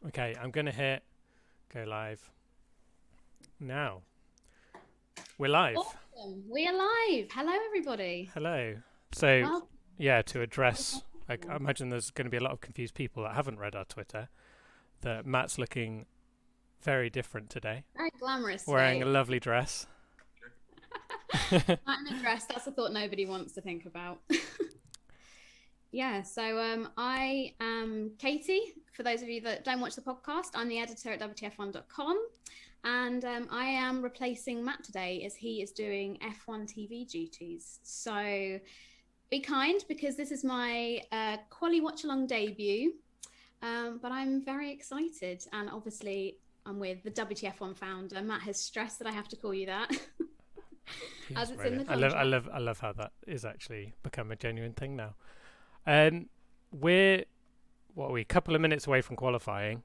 Okay, I'm going to hit go live now. We're live. Awesome. We are live. Hello, everybody. Hello. So, Well, yeah, to address, I imagine there's going to be a lot of confused people that haven't read our Twitter, that Matt's looking very different today, very glamorous wearing a today. lovely dress. Matt in a dress, that's a thought nobody wants to think about. Yeah, so I am Katie. For those of you that don't watch the podcast, I'm the editor at WTF1.com. And I am replacing Matt today as he is doing F1 TV duties. So be kind, because this is my Quali Watchalong debut. But I'm very excited. And obviously, I'm with the WTF1 founder. Matt has stressed that I have to call you that. As it's in the contract. I love how that is actually become a genuine thing now. We're a couple of minutes away from qualifying.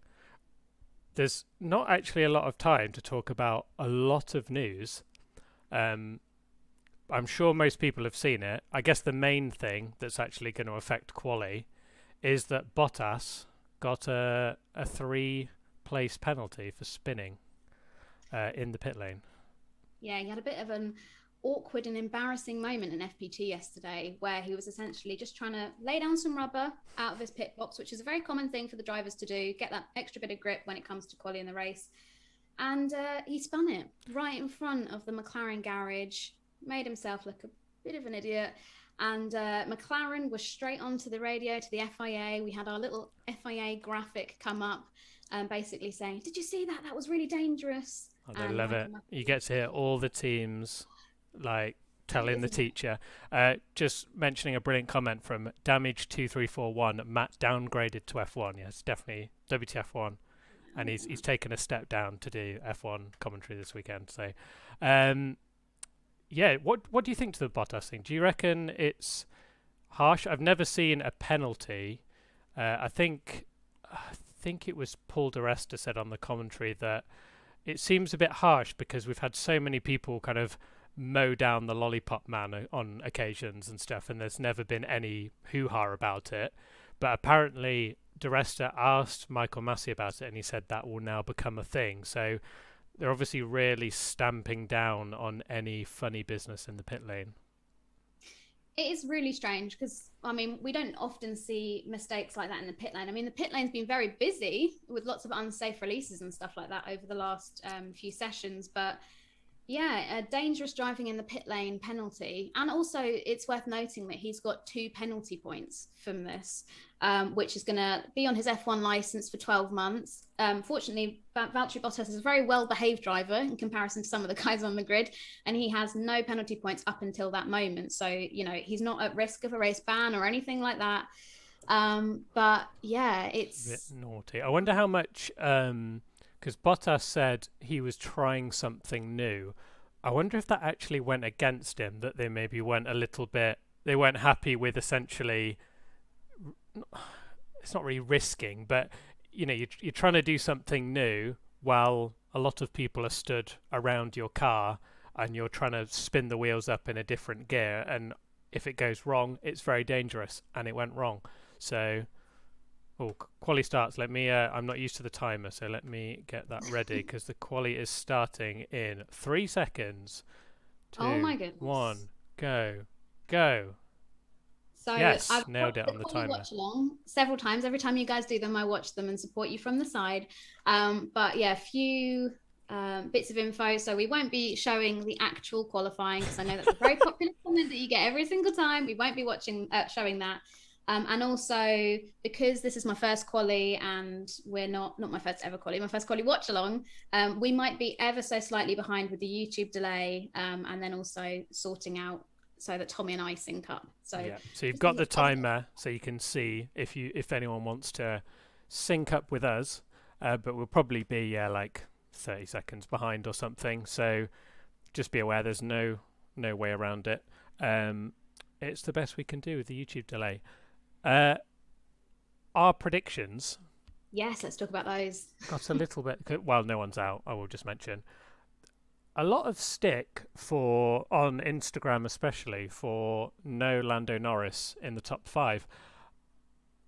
There's not actually a lot of time to talk about a lot of news. I'm sure most people have seen it. I guess the main thing that's actually going to affect quali is that Bottas got a 3-place penalty for spinning in the pit lane. Yeah, he had a bit of an awkward and embarrassing moment in FP2 yesterday, where he was essentially just trying to lay down some rubber out of his pit box, which is a very common thing for the drivers to do, get that extra bit of grip when it comes to quali in the race. And he spun it right in front of the McLaren garage, made himself look a bit of an idiot. And McLaren was straight onto the radio to the FIA. We had our little FIA graphic come up, basically saying, "Did you see that? That was really dangerous." Oh, they love it. You get to hear all the teams like telling the teacher. Just mentioning a brilliant comment from Damage2341. Matt downgraded to F1. Yes, definitely WTF1, and he's taken a step down to do F1 commentary this weekend. So, yeah, what do you think to the Bottas thing? Do you reckon it's harsh? I've never seen a penalty. I think it was Paul di Resta said on the commentary that it seems a bit harsh because we've had so many people kind of mow down the lollipop man on occasions and stuff, and there's never been any hoo-ha about it. But apparently di Resta asked Michael Massey about it, and he said that will now become a thing. So they're obviously really stamping down on any funny business in the pit lane. It is really strange because, I mean, we don't often see mistakes like that in the pit lane. I mean, the pit lane's been very busy with lots of unsafe releases and stuff like that over the last few sessions. But yeah, dangerous driving in the pit lane penalty. And also, it's worth noting that he's got 2 penalty points from this, which is going to be on his F1 license for 12 months. Fortunately, Valtteri Bottas is a very well-behaved driver in comparison to some of the guys on the grid, and he has no penalty points up until that moment. So, you know, he's not at risk of a race ban or anything like that. But yeah, it's a bit naughty. I wonder how much... because Bottas said he was trying something new. I wonder if that actually went against him, that they maybe went a little bit... They weren't happy with essentially... It's not really risking, but, you know, you're trying to do something new while a lot of people are stood around your car and you're trying to spin the wheels up in a different gear. And if it goes wrong, it's very dangerous. And it went wrong. So... Oh, quali starts. Let me. I'm not used to the timer, so let me get that ready because the quali is starting in 3 seconds. 2, oh my goodness. 1, go. So yes, I've nailed it on the timer. Watchalong several times. Every time you guys do them, I watch them and support you from the side. But yeah, a few bits of info. So we won't be showing the actual qualifying because I know that's a very popular comment that you get every single time. We won't be showing that. And also, because this is my first quali and we're not my first ever quali, my first quali watch along, we might be ever so slightly behind with the YouTube delay, and then also sorting out so that Tommy and I sync up. So yeah, so you've got the timer so you can see if anyone wants to sync up with us, but we'll probably be like 30 seconds behind or something. So just be aware there's no way around it. It's the best we can do with the YouTube delay. Our predictions. Yes, let's talk about those. Got a little bit. Well, no one's out. I will just mention a lot of stick on Instagram, especially for no Lando Norris in the top 5.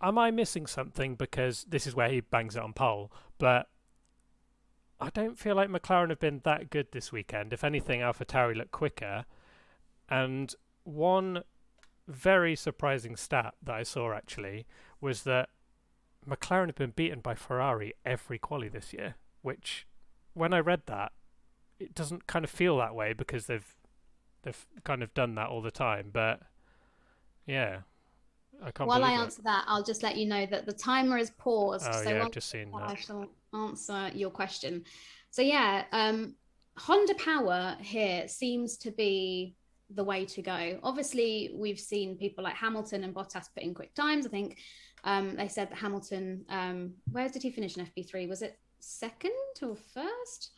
am I missing something? Because this is where he bangs it on pole, but I don't feel like McLaren have been that good this weekend. If anything, AlphaTauri looked quicker. And one very surprising stat that I saw actually was that McLaren have been beaten by Ferrari every quali this year, which when I read that, it doesn't kind of feel that way because they've kind of done that all the time. But yeah, I can't While I believe it. answer that, I'll just let you know that the timer is paused. Oh So yeah, I've once just seen I that. shall answer your question. So yeah, Honda Power here seems to be the way to go. Obviously, we've seen people like Hamilton and Bottas put in quick times. I think they said that Hamilton, where did he finish in FP3? Was it second or first?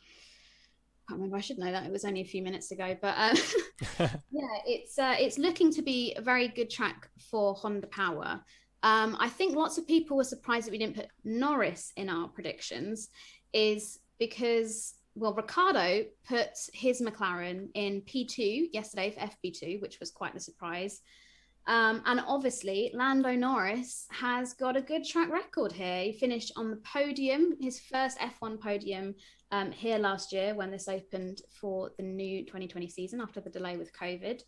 I can't remember. I should know that. It was only a few minutes ago. But yeah, it's looking to be a very good track for Honda Power. I think lots of people were surprised that we didn't put Norris in our predictions, is because, well, Ricardo put his McLaren in P2 yesterday for FP2, which was quite the surprise. And obviously, Lando Norris has got a good track record here. He finished on the podium, his first F1 podium here last year when this opened for the new 2020 season after the delay with COVID.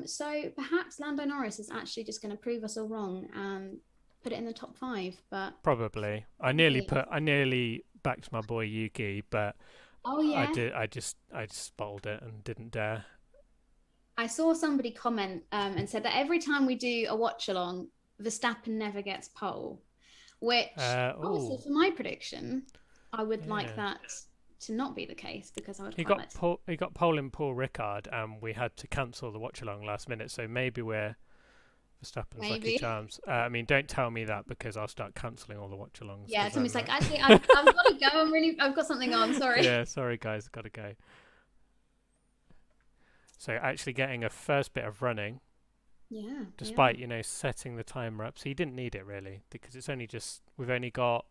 So perhaps Lando Norris is actually just going to prove us all wrong and put it in the top 5. But probably, I nearly backed my boy Yuki, but oh yeah, I just bottled it and didn't dare. I saw somebody comment and said that every time we do a watch along, Verstappen never gets pole, which obviously for my prediction, I would like that to not be the case because I would. He got pole in Paul Ricard, and we had to cancel the watch along last minute. So maybe we're Verstappen's lucky charms. I mean, don't tell me that because I'll start cancelling all the watch alongs. Yeah, Tommy's like, actually, I've got to go. I've got something on. Sorry. Yeah, sorry guys, I've got to go. So actually getting a first bit of running, despite setting the timer up. So you didn't need it really because it's only just we've only got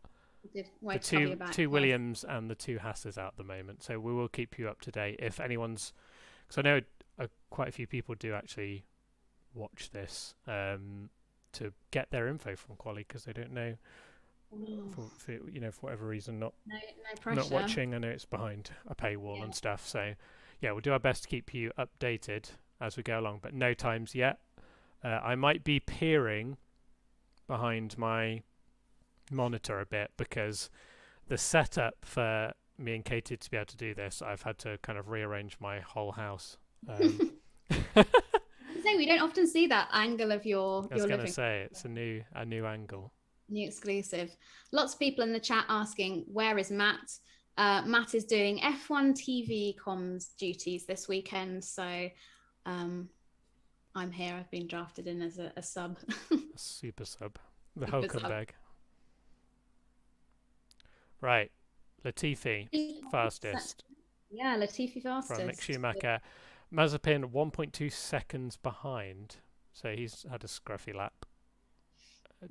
the two Williams and the 2 Hasses out at the moment. So we will keep you up to date if anyone's, because I know quite a few people do actually watch this to get their info from quali because they don't know for whatever reason not watching. I know it's behind a paywall and stuff. So yeah, we'll do our best to keep you updated as we go along, but no times yet. I might be peering behind my monitor a bit because the setup for me and Katie to be able to do this, I've had to kind of rearrange my whole house. We don't often see that angle of your. I was going to say it's a new angle. New exclusive. Lots of people in the chat asking where is Matt. Matt is doing F1 TV comms duties this weekend, so I'm here. I've been drafted in as a sub. A super sub. The Hulkenberg. Right. Latifi, fastest. Yeah, Latifi fastest. From Mick Schumacher. Mazepin 1.2 seconds behind, so he's had a scruffy lap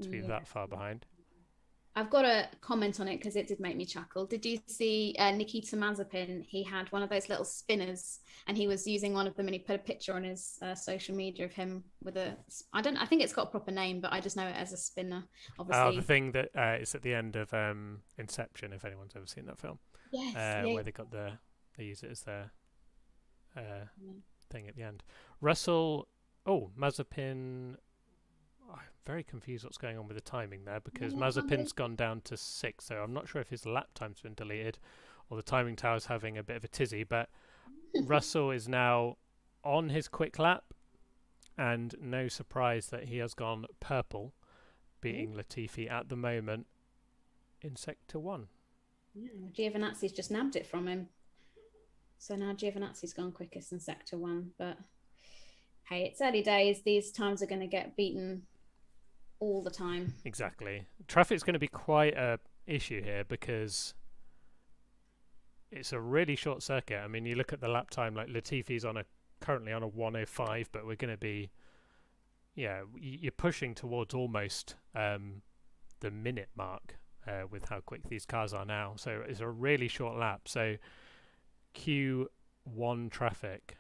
to be that far behind. I've got a comment on it because it did make me chuckle. Did you see Nikita Mazepin? He had one of those little spinners and he was using one of them and he put a picture on his social media of him with I think it's got a proper name, but I just know it as a spinner, obviously. The thing that is at the end of Inception, if anyone's ever seen that film. Yes. Where they use it as their thing at the end. Russell, Mazepin... I'm very confused what's going on with the timing there because Mazepin's gone down to 6, so I'm not sure if his lap time's been deleted or the timing tower's having a bit of a tizzy, but Russell is now on his quick lap and no surprise that he has gone purple, beating Latifi at the moment in Sector 1. Yeah, Giovinazzi's just nabbed it from him. So now Giovinazzi's gone quickest in Sector 1, but hey, it's early days. These times are going to get beaten all the time. Exactly. Traffic's going to be quite a issue here because it's a really short circuit. I mean, you look at the lap time, like Latifi's currently on a 1:05, but we're going to be, you're pushing towards almost the minute mark with how quick these cars are now. So it's a really short lap. So Q1 traffic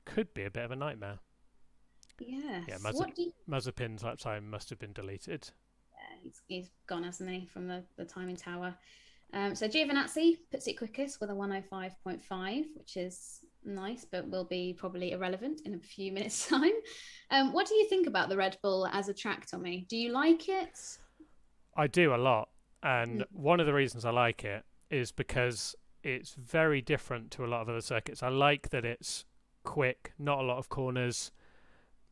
could be a bit of a nightmare. Yeah, Yes. What do you? Mazepin's lap time must have been deleted. He's gone, hasn't he, from the timing tower? So Giovinazzi puts it quickest with a 105.5, which is nice, but will be probably irrelevant in a few minutes' time. What do you think about the Red Bull as a track, Tommy? Do you like it? I do a lot, and Mm. one of the reasons I like it is because it's very different to a lot of other circuits. I like that it's quick, not a lot of corners.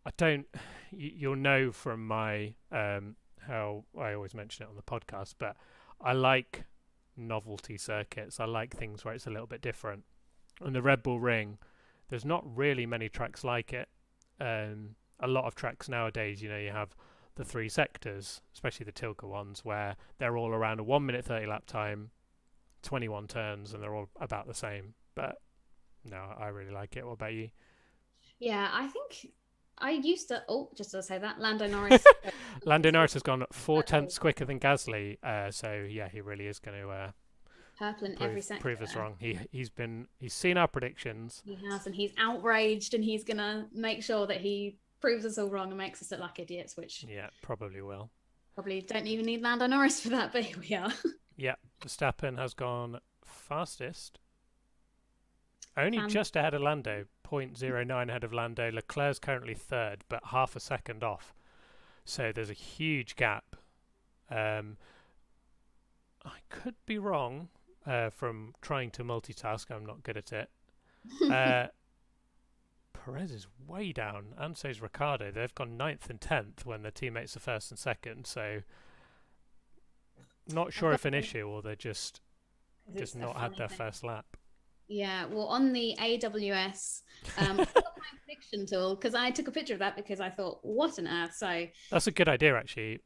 I don't. You'll know from my how I always mention it on the podcast, but I like novelty circuits. I like things where it's a little bit different. And the Red Bull Ring, there's not really many tracks like it. A lot of tracks nowadays, you know, you have the three sectors, especially the Tilke ones, where they're all around a 1 minute 30 lap time, 21 turns, and they're all about the same. But no, I really like it. What about you? Yeah, I think I used to. Oh, just to say that Lando Norris. Lando Norris has gone 4/10 quicker than Gasly, so yeah, he really is going to Purple in every sector. prove us wrong. He's seen our predictions. He has, and he's outraged, and he's gonna make sure that he proves us all wrong and makes us look like idiots. Which Yeah, probably will. probably don't even need Lando Norris for that, but here we are. Yeah, Verstappen has gone fastest. Only just ahead of Lando, 0.09 ahead of Lando. Leclerc's currently third, but half a second off. So there's a huge gap. I could be wrong from trying to multitask. I'm not good at it. Perez is way down, and so is Ricciardo. They've gone 9th and 10th when their teammates are first and second. So not sure if an issue or they're just not had their first lap. Yeah, well, on the AWS prediction tool, because I took a picture of that because I thought, what on earth? So that's a good idea, actually.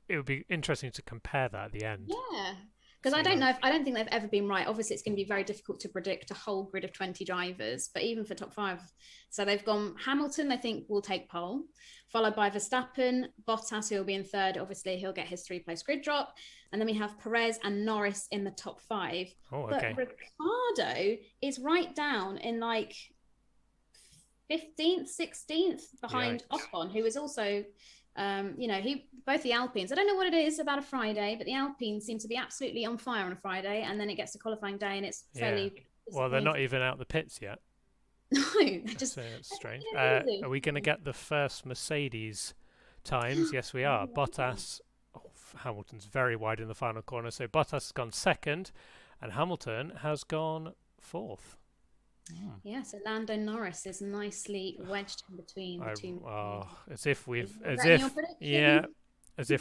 It would be interesting to compare that at the end. yeah, because I don't know I don't think they've ever been right. Obviously, it's going to be very difficult to predict a whole grid of 20 drivers, but even for top five. So they've gone Hamilton, I think, will take pole, followed by Verstappen, Bottas, who will be in third. Obviously, he'll get his 3-place grid drop. And then we have Perez and Norris in the top five. Oh, okay. But Ricciardo is right down in like 15th, 16th behind Ocon, who is also, both the Alpines. I don't know what it is about a Friday, but the Alpines seem to be absolutely on fire on a Friday. And then it gets to qualifying day and it's fairly. Well, they're not even out the pits yet. No, just. So that's strange. Are we going to get the first Mercedes times? Yes, we are. Bottas. Hamilton's very wide in the final corner, so Bottas has gone second, and Hamilton has gone fourth. Yeah, so Lando Norris is nicely wedged in between the two. As if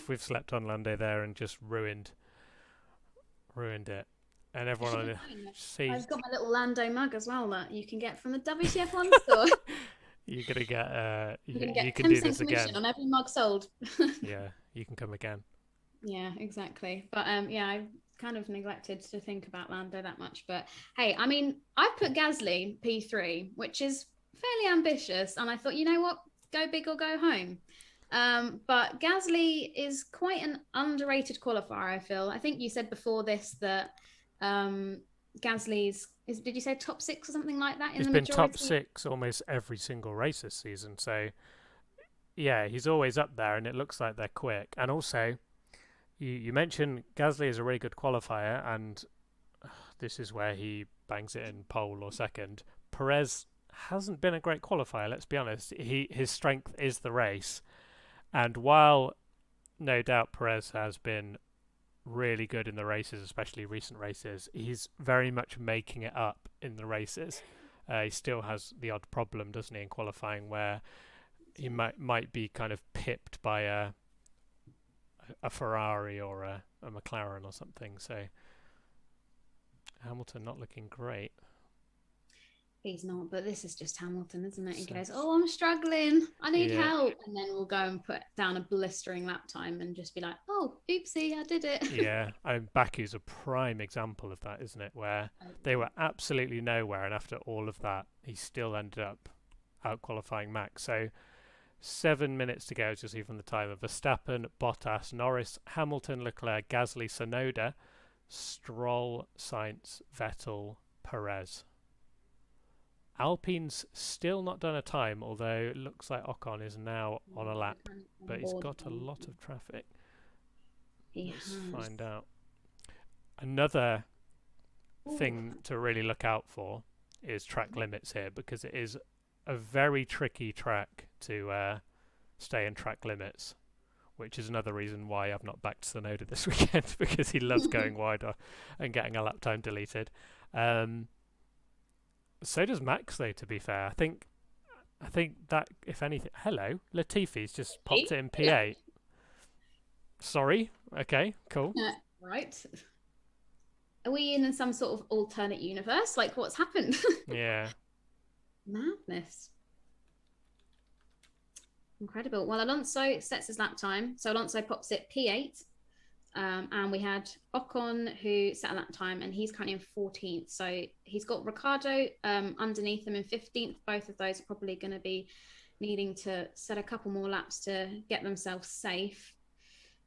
we've slept on Lando there and just ruined it, and everyone sees. I've got my little Lando mug as well that you can get from the WTF1 store. You're gonna get you can do this again on every mug sold. Yeah, you can come again. Yeah, exactly. But I kind of neglected to think about Lando that much. But hey, I mean, I've put Gasly P3, which is fairly ambitious. And I thought, you know what? Go big or go home. But Gasly is quite an underrated qualifier, I feel. I think you said before this that Gasly's, did you say top 6 or something like that? He's been top 6 almost every single race this season. So, yeah, he's always up there and it looks like they're quick. And also, you mentioned Gasly is a really good qualifier, and this is where he bangs it in pole or second. Perez hasn't been a great qualifier, let's be honest. His strength is the race. And while no doubt Perez has been really good in the races, especially recent races, he's very much making it up in the races. He still has the odd problem, doesn't he, in qualifying, where he might be kind of pipped by a Ferrari or a McLaren or something. So Hamilton not looking great. He's not, but this is just Hamilton, isn't it? He goes, I'm struggling, I need help, and then we'll go and put down a blistering lap time and just be like, oopsie, I did it. Yeah, Baku's a prime example of that, isn't it? Where they were absolutely nowhere, and after all of that, he still ended up out qualifying Max. So 7 minutes to go, as you see from the timer. Verstappen, Bottas, Norris, Hamilton, Leclerc, Gasly, Tsunoda, Stroll, Sainz, Vettel, Perez. Alpine's still not done a time, although it looks like Ocon is now on a lap, but he's got a lot of traffic. Let's find out. Another thing to really look out for is track limits here, because it is a very tricky track to stay in track limits, which is another reason why I've not backed Tsunoda this weekend, because he loves going wider and getting a lap time deleted. So does Max, though, to be fair. I think that, if anything... Hello, Latifi's just popped it in P8. Sorry. Okay, cool. Right. Are we in some sort of alternate universe? Like, what's happened? Yeah. Madness. Incredible. Well, Alonso sets his lap time. So Alonso pops it P8. And we had Ocon, who set a lap time, and he's currently in 14th. So he's got Ricciardo underneath him in 15th. Both of those are probably going to be needing to set a couple more laps to get themselves safe.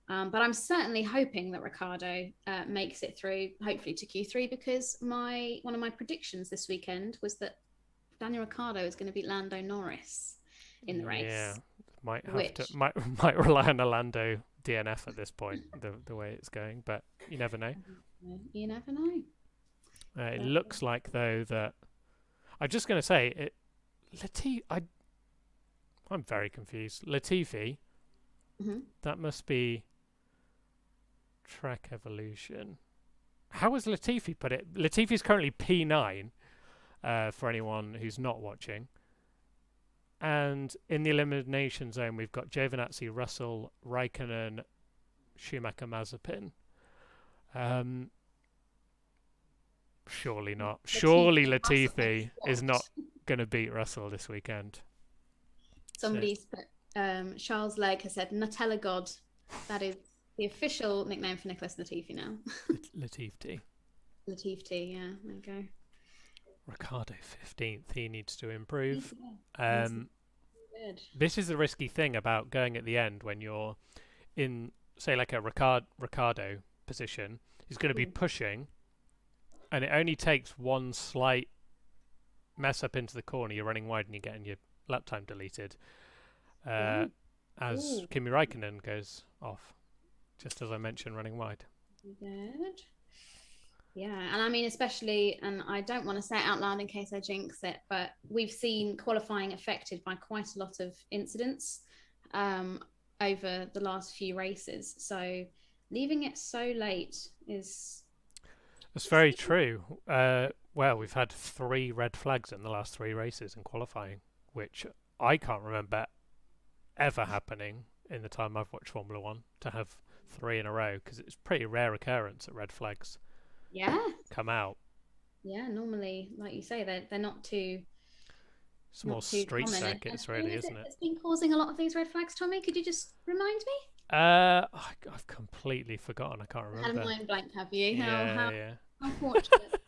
But I'm certainly hoping that Ricciardo makes it through, hopefully to Q3, because one of my predictions this weekend was that Daniel Ricciardo is going to beat Lando Norris in the race. Yeah, might rely on a Lando DNF at this point, the way it's going, but you never know. You never know. It looks like, though, that I'm just going to say I'm very confused. Latifi, that must be Track Evolution. How has Latifi put it? Latifi's currently P9 for anyone who's not watching. And in the elimination zone, we've got Giovinazzi, Russell, Raikkonen, Schumacher, Mazepin. Surely not. Surely Latifi is not going to beat Russell this weekend. Somebody's put, Charles Legg has said Nutella God. That is the official nickname for Nicholas Latifi now. Latif T. Latif T, yeah, there you go. Ricciardo 15th. He needs to improve. This is the risky thing about going at the end when you're in, say, like a Ricciardo position. He's going to be pushing, and it only takes one slight mess up into the corner. You're running wide and you're getting your lap time deleted. As Kimi Raikkonen goes off, just as I mentioned, running wide. Good. Yeah, and I mean, especially, and I don't want to say it out loud in case I jinx it, but we've seen qualifying affected by quite a lot of incidents over the last few races. So leaving it so late is... That's very true. Well, we've had 3 red flags in the last 3 races in qualifying, which I can't remember ever happening in the time I've watched Formula 1, to have 3 in a row, because it's a pretty rare occurrence that red flags come out. Yeah, normally, like you say, they're not too... It's more street circuits, really, isn't it? It's been causing a lot of these red flags, Tommy. Could you just remind me? I've completely forgotten. I can't remember. Had a mind blank, have you? Yeah. How fortunate.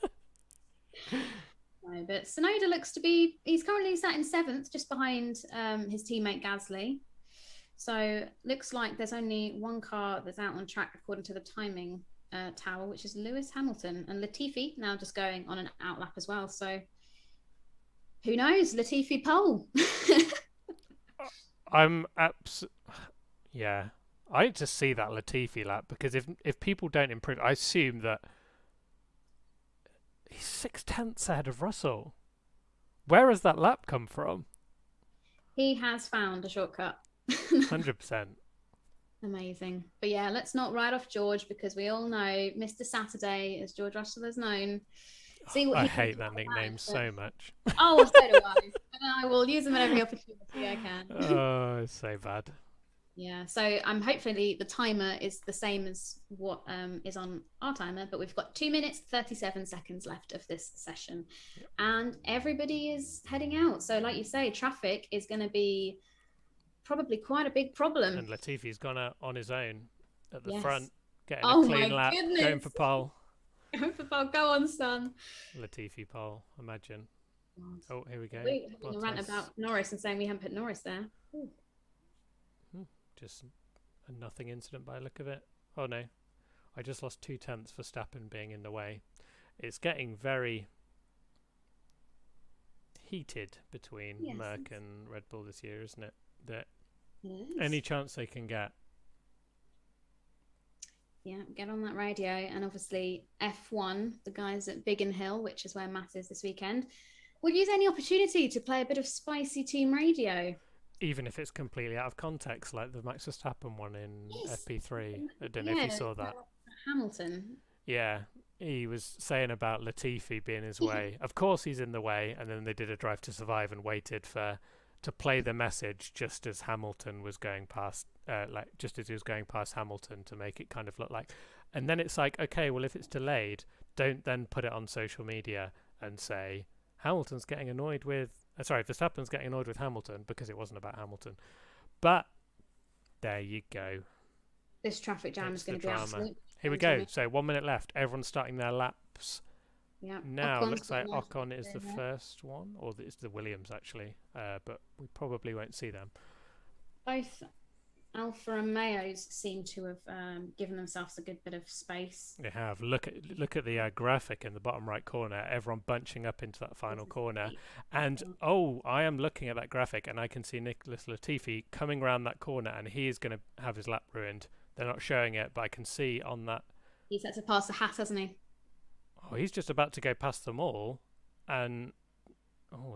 No, but Tsunoda looks to be... He's currently sat in 7th, just behind his teammate Gasly. So looks like there's only one car that's out on track according to the timing tower, which is Lewis Hamilton, and Latifi now just going on an out lap as well. So who knows? Latifi pole. Yeah, I need to see that Latifi lap, because if people don't improve, I assume that he's 6/10 ahead of Russell. Where has that lap come from? He has found a shortcut. 100%. Amazing. But yeah, let's not write off George, because we all know Mr. Saturday, as George Russell is known. I hate that nickname so much. Oh, so do I. And I will use them at every opportunity I can. Oh, it's so bad. Yeah, so hopefully the timer is the same as what is on our timer, but we've got 2 minutes 37 seconds left of this session. Yep. And everybody is heading out. So like you say, traffic is going to be probably quite a big problem. And Latifi's gone out on his own at the front, getting a clean lap, going for pole. Going for pole. Go on, son. Latifi pole, imagine. Oh, here we go. We're having a rant about Norris and saying we haven't put Norris there. Just a nothing incident by the look of it. Oh no, I just lost 0.2 for Verstappen being in the way. It's getting very heated between Yes, Merck and Red Bull this year, isn't it? That yes. any chance they can get. Yeah, get on that radio. And obviously F1, the guys at Biggin Hill, which is where Matt is this weekend, will use any opportunity to play a bit of spicy team radio. Even if it's completely out of context, like the Max Verstappen one in Yes. FP3. I don't know if you saw that. Hamilton. Yeah, he was saying about Latifi being his way. Of course he's in the way, and then they did a Drive to Survive and waited to play the message just as Hamilton was going past, just as he was going past Hamilton to make it kind of look like. And then it's like, okay, well, if it's delayed, don't then put it on social media and say Hamilton's getting annoyed with, Verstappen's getting annoyed with Hamilton, because it wasn't about Hamilton. But there you go. This traffic jam is going to be absolute. Here we go. So 1 minute left. Everyone's starting their laps. Yeah. Now Ocon's looks like got Ocon is the there. first one, or it's the Williams actually. But we probably won't see them. Both Alpha and Mayos seem to have given themselves a good bit of space. They have. Look at the graphic in the bottom right corner. Everyone bunching up into that final corner. And I am looking at that graphic, and I can see Nicholas Latifi coming around that corner, and he is going to have his lap ruined. They're not showing it, but I can see on that. He's had to pass the hat, hasn't he? Oh, he's just about to go past them all, and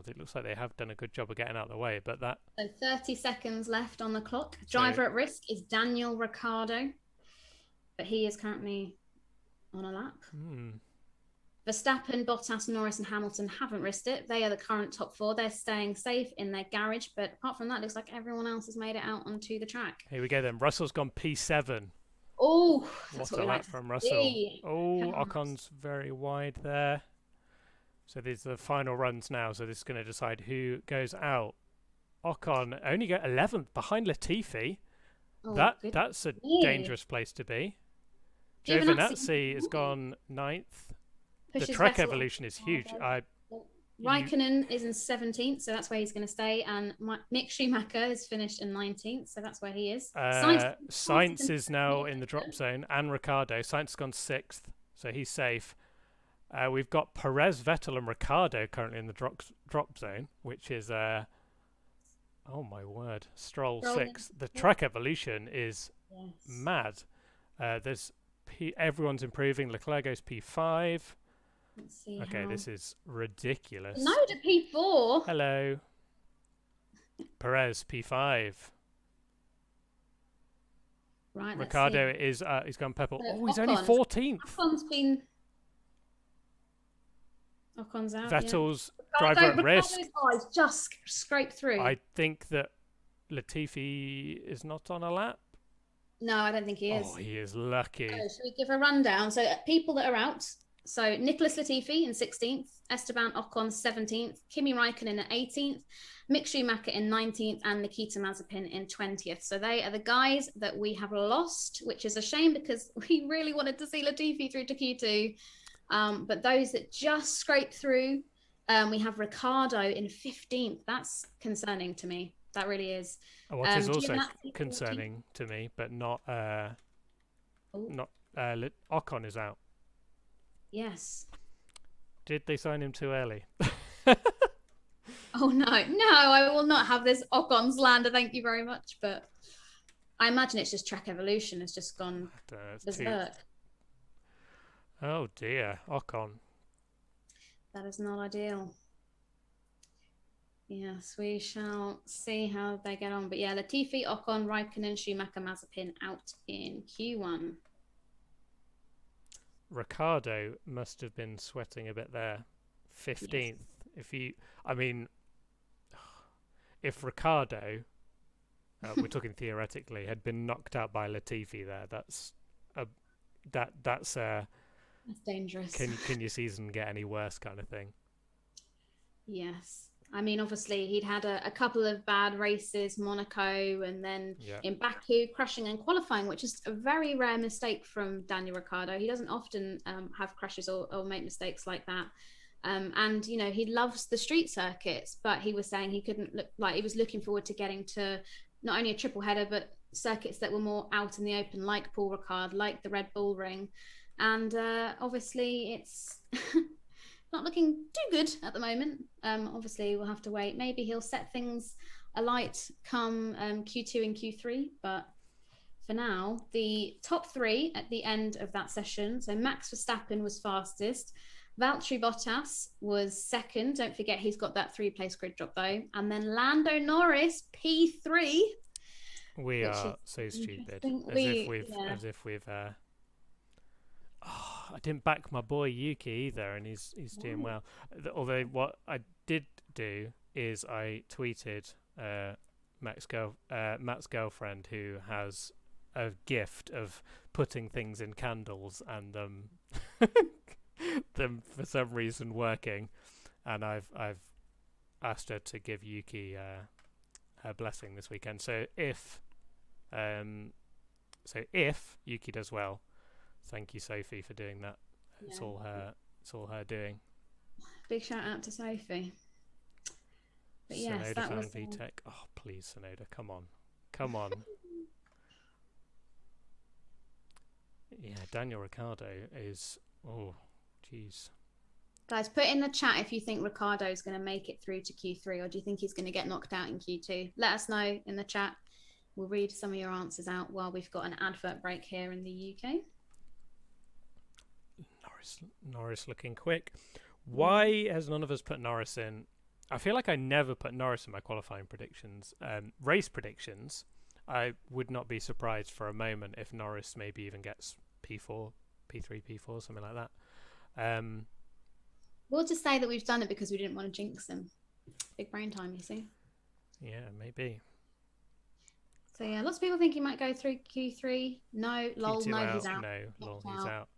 it looks like they have done a good job of getting out of the way. But that. So 30 seconds left on the clock. Driver at risk is Daniel Ricciardo, but he is currently on a lap. Verstappen, Bottas, Norris, and Hamilton haven't risked it. They are the current top four. They're staying safe in their garage, but apart from that, it looks like everyone else has made it out onto the track. Here we go then. Russell's gone P7. Oh, what a lap from Russell. See. Oh, Ocon's very wide there. So these are the final runs now. So this is going to decide who goes out. Ocon only got 11th behind Latifi. Oh, that's a dangerous place to be. Giovinazzi has gone 9th. The Trek evolution is huge. Raikkonen is in 17th, so that's where he's going to stay. And Mick Schumacher has finished in 19th, so that's where he is. Sainz is now in the drop zone, and Ricciardo. Sainz has gone 6th, so he's safe. We've got Perez, Vettel, and Ricciardo currently in the drop zone, which is, oh my word, Stroll 6th. The Trek evolution is mad. Everyone's improving. Leclerc goes P5. Let's see. Okay, this is ridiculous. No to P4. Hello. Perez P5. Right. Ricciardo is he's gone purple. He's only 14th. Ocon's out. Vettel's driver at risk. Eyes just scraped through. I think that Latifi is not on a lap. No, I don't think he is. Oh, he is lucky. So, should we give a rundown? So people that are out. So Nicholas Latifi in 16th, Esteban Ocon 17th, Kimi Raikkonen at 18th, Mick Schumacher in 19th, and Nikita Mazepin in 20th. So they are the guys that we have lost, which is a shame because we really wanted to see Latifi through to Q2. But those that just scraped through, we have Ricciardo in 15th. That's concerning to me. That really is. What is also concerning to me, but not Ocon is out. Yes. Did they sign him too early? Oh no, I will not have this Ocon's lander. Thank you very much, but I imagine it's just Trek evolution has just gone berserk. Oh dear, Ocon. That is not ideal. Yes, we shall see how they get on. But yeah, Latifi, Ocon, Raikkonen, Schumacher, Mazepin out in Q1. Ricciardo must have been sweating a bit there. 15th. Yes. If Ricciardo, we're talking theoretically, had been knocked out by Latifi there, that's dangerous. Can your season get any worse, kind of thing? Yes. I mean, obviously, he'd had a couple of bad races, Monaco, and then in Baku, crashing and qualifying, which is a very rare mistake from Daniel Ricciardo. He doesn't often have crashes or make mistakes like that. And, you know, he loves the street circuits, but he was saying he was looking forward to getting to not only a triple header, but circuits that were more out in the open, like Paul Ricard, like the Red Bull Ring. And obviously, it's... not looking too good at the moment. Obviously, we'll have to wait. Maybe he'll set things alight come Q2 and Q3. But for now, the top three at the end of that session. So Max Verstappen was fastest. Valtteri Bottas was second. Don't forget he's got that 3-place grid drop though. And then Lando Norris, P3. We are so stupid. As if we've I didn't back my boy Yuki either, and he's doing well. Although what I did do is I tweeted Matt's girlfriend, who has a gift of putting things in candles and them for some reason working, and I've asked her to give Yuki her blessing this weekend. So if Yuki does well, thank you, Sophie, for doing that. It's all her doing. Big shout out to Sophie. But yes, Sonoda that found was VTech. Oh please, Sonoda, come on. Yeah, Daniel Ricciardo is. Oh, jeez. Guys, put in the chat if you think Ricciardo is going to make it through to Q3, or do you think he's going to get knocked out in Q2? Let us know in the chat. We'll read some of your answers out while we've got an advert break here in the UK. Norris looking quick. Why has none of us put Norris in? I feel like I never put Norris in my qualifying predictions. Race predictions, I would not be surprised for a moment if Norris maybe even gets P4, P3, P4, something like that. We'll just say that we've done it because we didn't want to jinx him. Big brain time, you see. Yeah, maybe. So yeah, lots of people think he might go through Q3. No, lol, Q2 no, out. he's out. No, lol, he's out.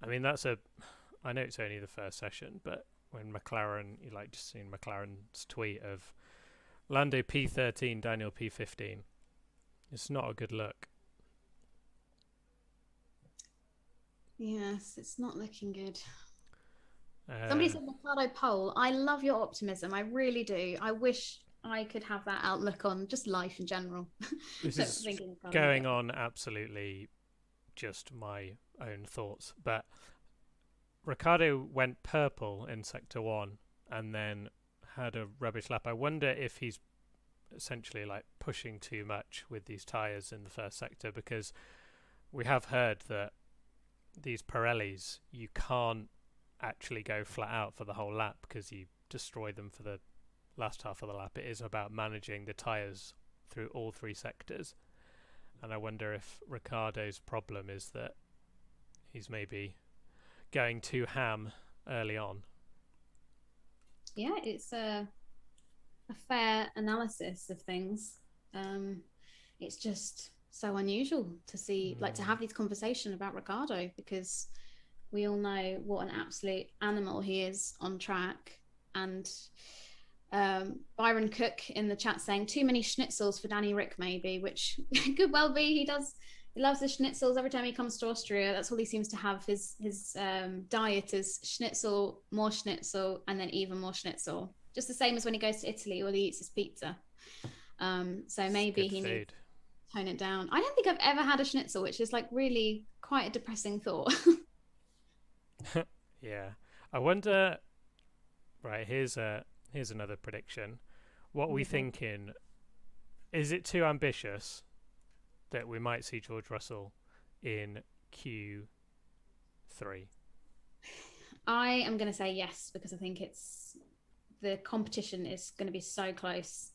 I mean, I know it's only the first session, but when McLaren, you like just seen McLaren's tweet of Lando P13, Daniel P15. It's not a good look. Yes, it's not looking good. Somebody said Ricardo pole. I love your optimism. I really do. I wish I could have that outlook on just life in general. This is going on absolutely just my own thoughts. But Ricardo went purple in Sector 1 and then had a rubbish lap. I wonder if he's essentially like pushing too much with these tyres in the first sector, because we have heard that these Pirellis, you can't actually go flat out for the whole lap because you destroy them for the last half of the lap. It is about managing the tyres through all three sectors, and I wonder if Ricardo's problem is that he's maybe going too ham early on. Yeah, it's a fair analysis of things. It's just so unusual to see, like, to have these conversations about Ricardo, because we all know what an absolute animal he is on track. And Byron Cook in the chat saying too many schnitzels for Danny Rick, maybe, which could well be. He loves the schnitzels. Every time he comes to Austria, that's all he seems to have. His diet is schnitzel, more schnitzel, and then even more schnitzel. Just the same as when he goes to Italy or he eats his pizza. So maybe he needs to tone it down. I don't think I've ever had a schnitzel, which is like really quite a depressing thought. Yeah, I wonder. Right, here's another prediction. What we thinking? Is it too ambitious that we might see George Russell in Q3? I am going to say yes, because I think the competition is going to be so close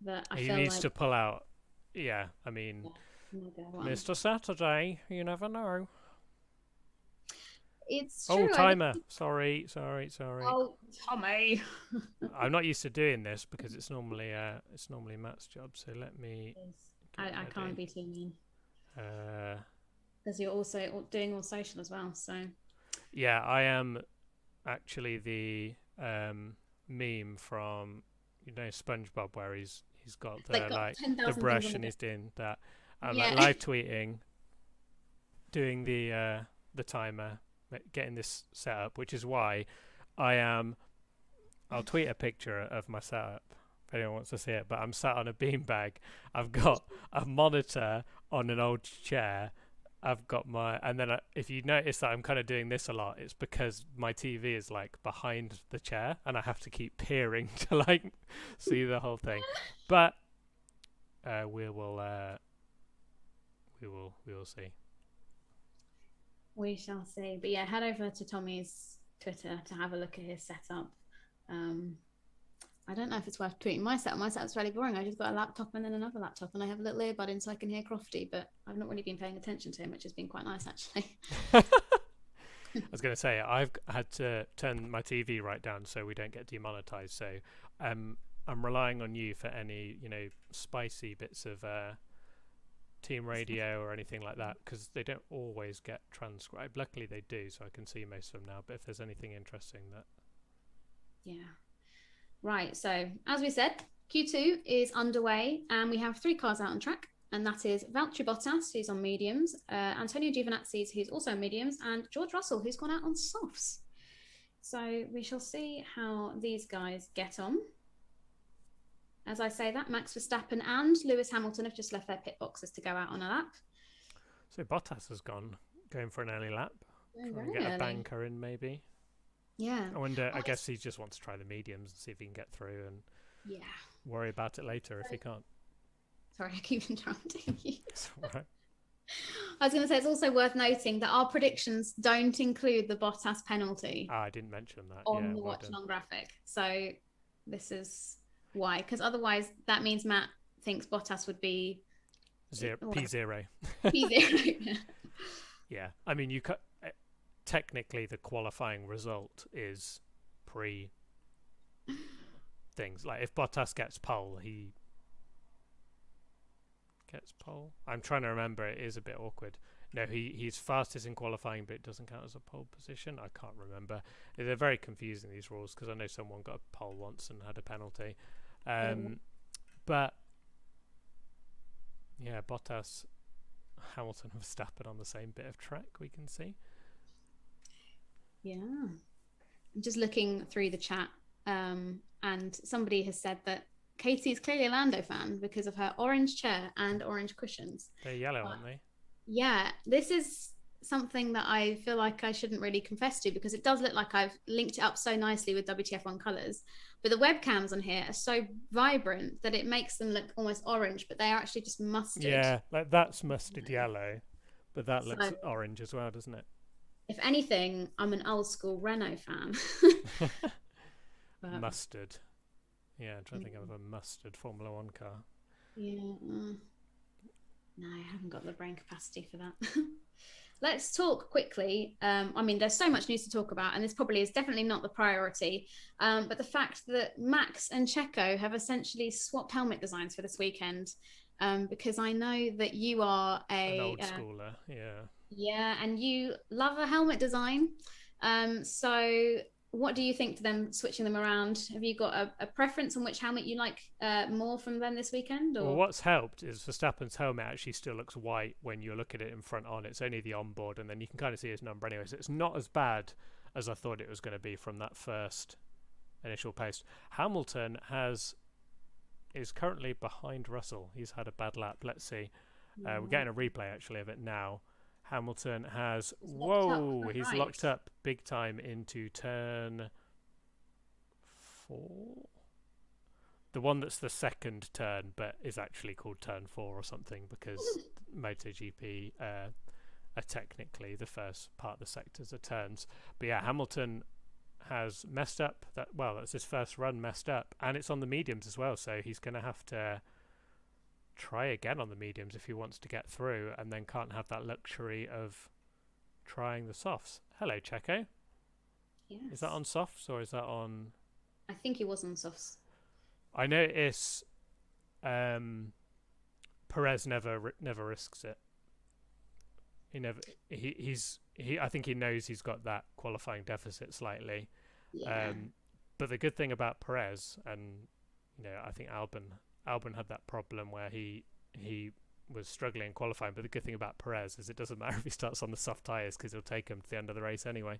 that I feel he needs like to pull out. Yeah, I mean, Mr. Saturday, you never know. It's true. Oh, timer. Sorry. Oh, Tommy. I'm not used to doing this because it's normally Matt's job. So let me. I can't be too mean. Because you're also doing all social as well. So. Yeah, I am actually the meme from SpongeBob, where he's got the brush and he's doing that. I'm like live tweeting, doing the timer, getting this set up, which is why I'll tweet a picture of my setup if anyone wants to see it, but I'm sat on a beanbag. I've got a monitor on an old chair, I've got my, and then if you notice that I'm kind of doing this a lot, it's because my TV is like behind the chair, and I have to keep peering to like see the whole thing. But we will see. We shall see. But yeah, head over to Tommy's Twitter to have a look at his setup. I don't know if it's worth tweeting my setup. My setup's really boring. I just got a laptop and then another laptop, and I have a little earbud in so I can hear Crofty, but I've not really been paying attention to him, which has been quite nice actually. I was going to say, I've had to turn my TV right down so we don't get demonetized. So I'm relying on you for any, spicy bits of team radio or anything like that, because they don't always get transcribed. Luckily they do, so I can see most of them now. But if there's anything interesting that... Yeah. Right, so as we said, Q2 is underway and we have 3 cars out on track, and that is Valtteri Bottas, who's on mediums, Antonio Giovinazzi, who's also on mediums, and George Russell, who's gone out on softs. So we shall see how these guys get on. As I say that, Max Verstappen and Lewis Hamilton have just left their pit boxes to go out on a lap. So Bottas has going for an early lap. Try and get a banker in, maybe. Yeah. I guess he just wants to try the mediums and see if he can get through, and worry about it later if he can't. Sorry, I keep interrupting you. It's all right. I was going to say, it's also worth noting that our predictions don't include the Bottas penalty. I didn't mention that. On the Watchalong graphic. So this is why. Because otherwise that means Matt thinks Bottas would be... P0. P0. Yeah. I mean, technically the qualifying result is Prix things. Like if Bottas gets pole, he gets pole. I'm trying to remember. It is a bit awkward. No, he's fastest in qualifying, but it doesn't count as a pole position. I can't remember. They're very confusing, these rules, because I know someone got a pole once and had a penalty. But yeah, Bottas, Hamilton, and Verstappen on the same bit of track, we can see. Yeah. I'm just looking through the chat, and somebody has said that Katie is clearly a Lando fan because of her orange chair and orange cushions. They're yellow, aren't they? Yeah, this is something that I feel like I shouldn't really confess to, because it does look like I've linked it up so nicely with WTF1 colours, but the webcams on here are so vibrant that it makes them look almost orange, but they are actually just mustard. Yeah, like that's mustard yellow, but that looks orange as well, doesn't it? If anything, I'm an old school Renault fan. Mustard. Yeah, I'm trying to think of a mustard Formula 1 car. Yeah. No, I haven't got the brain capacity for that. Let's talk quickly. I mean, there's so much news to talk about, and this probably is definitely not the priority. But the fact that Max and Checo have essentially swapped helmet designs for this weekend, because I know that you are an old schooler, yeah. Yeah, and you love a helmet design. So what do you think to them switching them around? Have you got a preference on which helmet you like more from them this weekend? Or? Well, what's helped is Verstappen's helmet actually still looks white when you look at it in front on. It's only the onboard, and then you can kind of see his number anyway. So it's not as bad as I thought it was going to be from that first initial post. Hamilton is currently behind Russell. He's had a bad lap. Let's see. We're getting a replay actually of it now. Hamilton has... He's locked up big time into turn 4. The one that's the second turn, but is actually called turn 4 or something, because MotoGP are technically the first part of the sectors are turns. But yeah, Hamilton has messed up. That's his first run messed up. And it's on the mediums as well, so he's going to have to try again on the mediums if he wants to get through, and then can't have that luxury of trying the softs. Hello, Checo. Yes. Is that on softs or is that on... I think he was on softs. I notice Perez never risks it. I think he knows he's got that qualifying deficit slightly. Yeah. But the good thing about Perez, and I think Albon had that problem where he was struggling in qualifying, but the good thing about Perez is it doesn't matter if he starts on the soft tyres, because he'll take him to the end of the race anyway.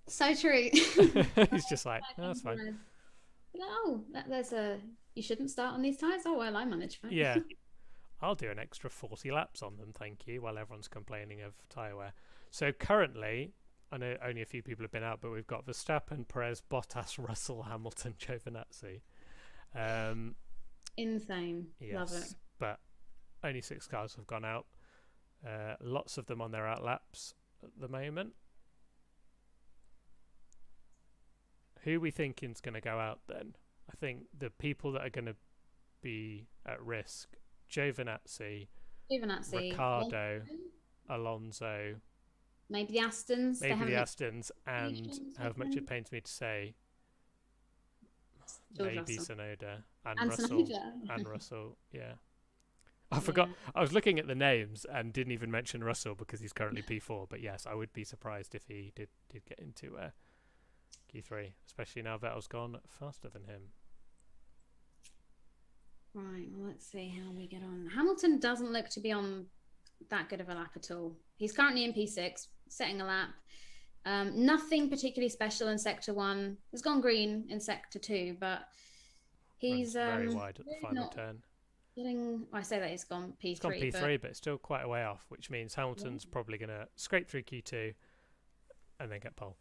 So true. He's just like, oh, that's fine. You shouldn't start on these tyres. Oh well, I managed fine. Yeah, I'll do an extra 40 laps on them, thank you, while everyone's complaining of tyre wear. So currently, I know only a few people have been out, but we've got Verstappen, Perez, Bottas, Russell, Hamilton, Giovinazzi. Insane. Yes, Love it. but only 6 cars have gone out. Lots of them on their out laps at the moment. Who are we thinking's going to go out then? I think the people that are going to be at risk: Giovinazzi, Ricciardo, Alonso, maybe the Astons. And however much it pains me to say, maybe Tsunoda and Russell. Yeah, I forgot. I was looking at the names and didn't even mention Russell because he's currently P4. But yes, I would be surprised if he did get into Q3, especially now Vettel's gone faster than him. Right, well, let's see how we get on. Hamilton doesn't look to be on that good of a lap at all. He's currently in P6, setting a lap. Nothing particularly special in Sector 1. He's gone green in Sector 2, but he's very wide at the final turn. I say that he's gone P3. He's gone P3, but it's still quite a way off, which means Hamilton's probably going to scrape through Q2 and then get pole.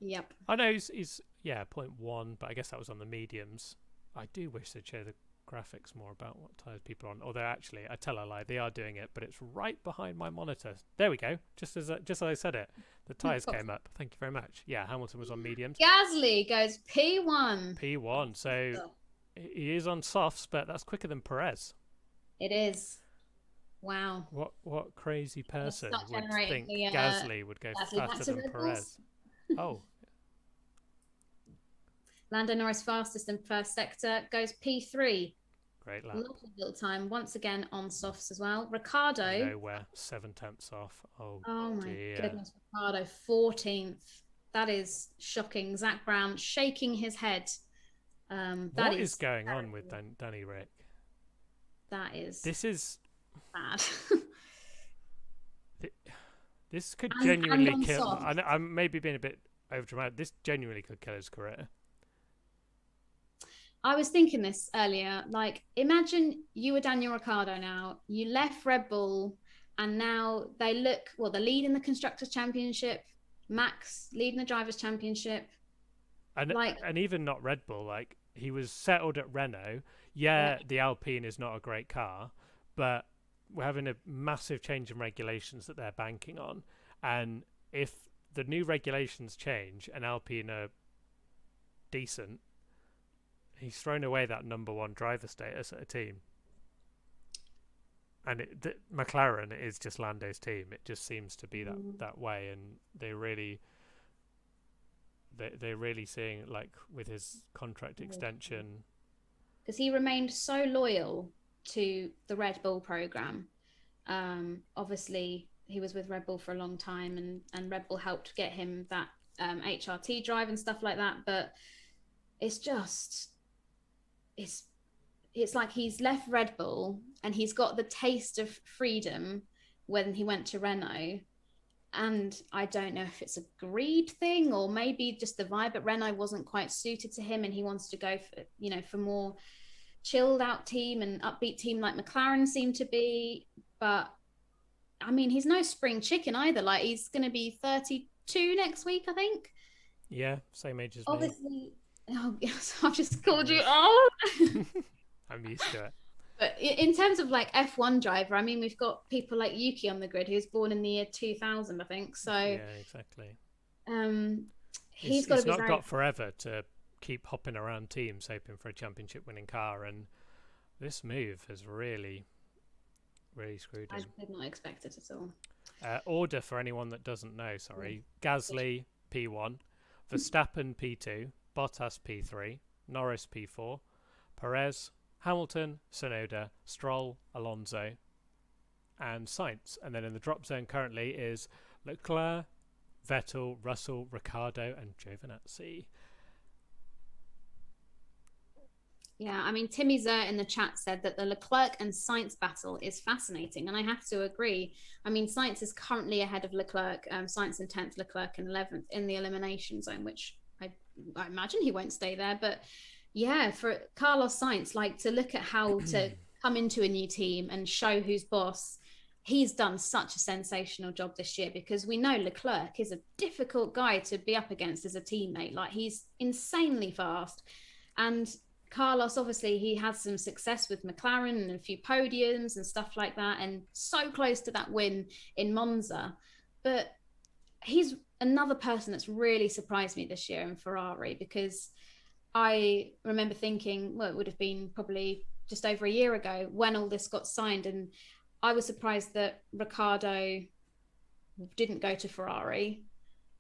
Yep. I know he's 0.1, but I guess that was on the mediums. I do wish they'd show the graphics more about what tyres people are on. Although actually, I tell a lie, they are doing it, but it's right behind my monitor. There we go. Just as I said it, the tyres came up. Thank you very much. Yeah, Hamilton was on mediums. Gasly goes P1. P1. So he is on softs, but that's quicker than Perez. It is. Wow. What crazy person would think Gasly would go faster than Perez? Oh. Lando Norris fastest in first sector, goes P3. Great lap. Lovely little time. Once again on softs as well. Ricciardo. Nowhere. 7/10 off. Oh my dear. goodness. Ricciardo 14th. That is shocking. Zach Brown shaking his head. What is going on with Danny Rick? This is bad. This could genuinely kill. I'm maybe being a bit overdramatic. This genuinely could kill his career. I was thinking this earlier. Like, imagine you were Daniel Ricciardo now. You left Red Bull, and now they're leading the Constructors' Championship. Max leading the Drivers' Championship. And even not Red Bull. Like, he was settled at Renault. Yeah, the Alpine is not a great car, but we're having a massive change in regulations that they're banking on. And if the new regulations change and Alpine are decent, he's thrown away that #1 driver status at a team. And McLaren is just Lando's team. It just seems to be that way. And they're really seeing, like, with his contract extension. Because he remained so loyal to the Red Bull program. Obviously, he was with Red Bull for a long time, and Red Bull helped get him that HRT drive and stuff like that. But it's just, it's like he's left Red Bull and he's got the taste of freedom when he went to Renault. And I don't know if it's a greed thing or maybe just the vibe at Renault wasn't quite suited to him, and he wants to go for more chilled out team and upbeat team like McLaren seem to be. But I mean, he's no spring chicken either. Like, he's going to be 32 next week, I think. Yeah, same age as me. Oh, yes, I've just called you old. I'm used to it. But in terms of like F1 driver, I mean, we've got people like Yuki on the grid, who's born in the year 2000, I think. So yeah, exactly. He's got forever to keep hopping around teams hoping for a championship-winning car, and this move has really screwed him. I did not expect it at all. Order for anyone that doesn't know. Sorry, Gasly P1, Verstappen P2, Bottas P3, Norris P4, Perez, Hamilton, Tsunoda, Stroll, Alonso, and Sainz. And then in the drop zone currently is Leclerc, Vettel, Russell, Ricciardo, and Giovinazzi. Yeah, I mean, Timmy Zer in the chat said that the Leclerc and Sainz battle is fascinating, and I have to agree. I mean, Sainz is currently ahead of Leclerc, Sainz in 10th, Leclerc in 11th in the elimination zone, which I imagine he won't stay there, but Yeah, for Carlos Sainz, like to look at how to come into a new team and show who's boss. He's done such a sensational job this year because we know Leclerc is a difficult guy to be up against as a teammate. Like he's insanely fast. And Carlos, obviously, he had some success with McLaren and a few podiums and stuff like that, and so close to that win in Monza. But he's another person that's really surprised me this year in Ferrari because I remember thinking, well, it would have been probably just over a year ago when all this got signed. And I was surprised that Ricciardo didn't go to Ferrari.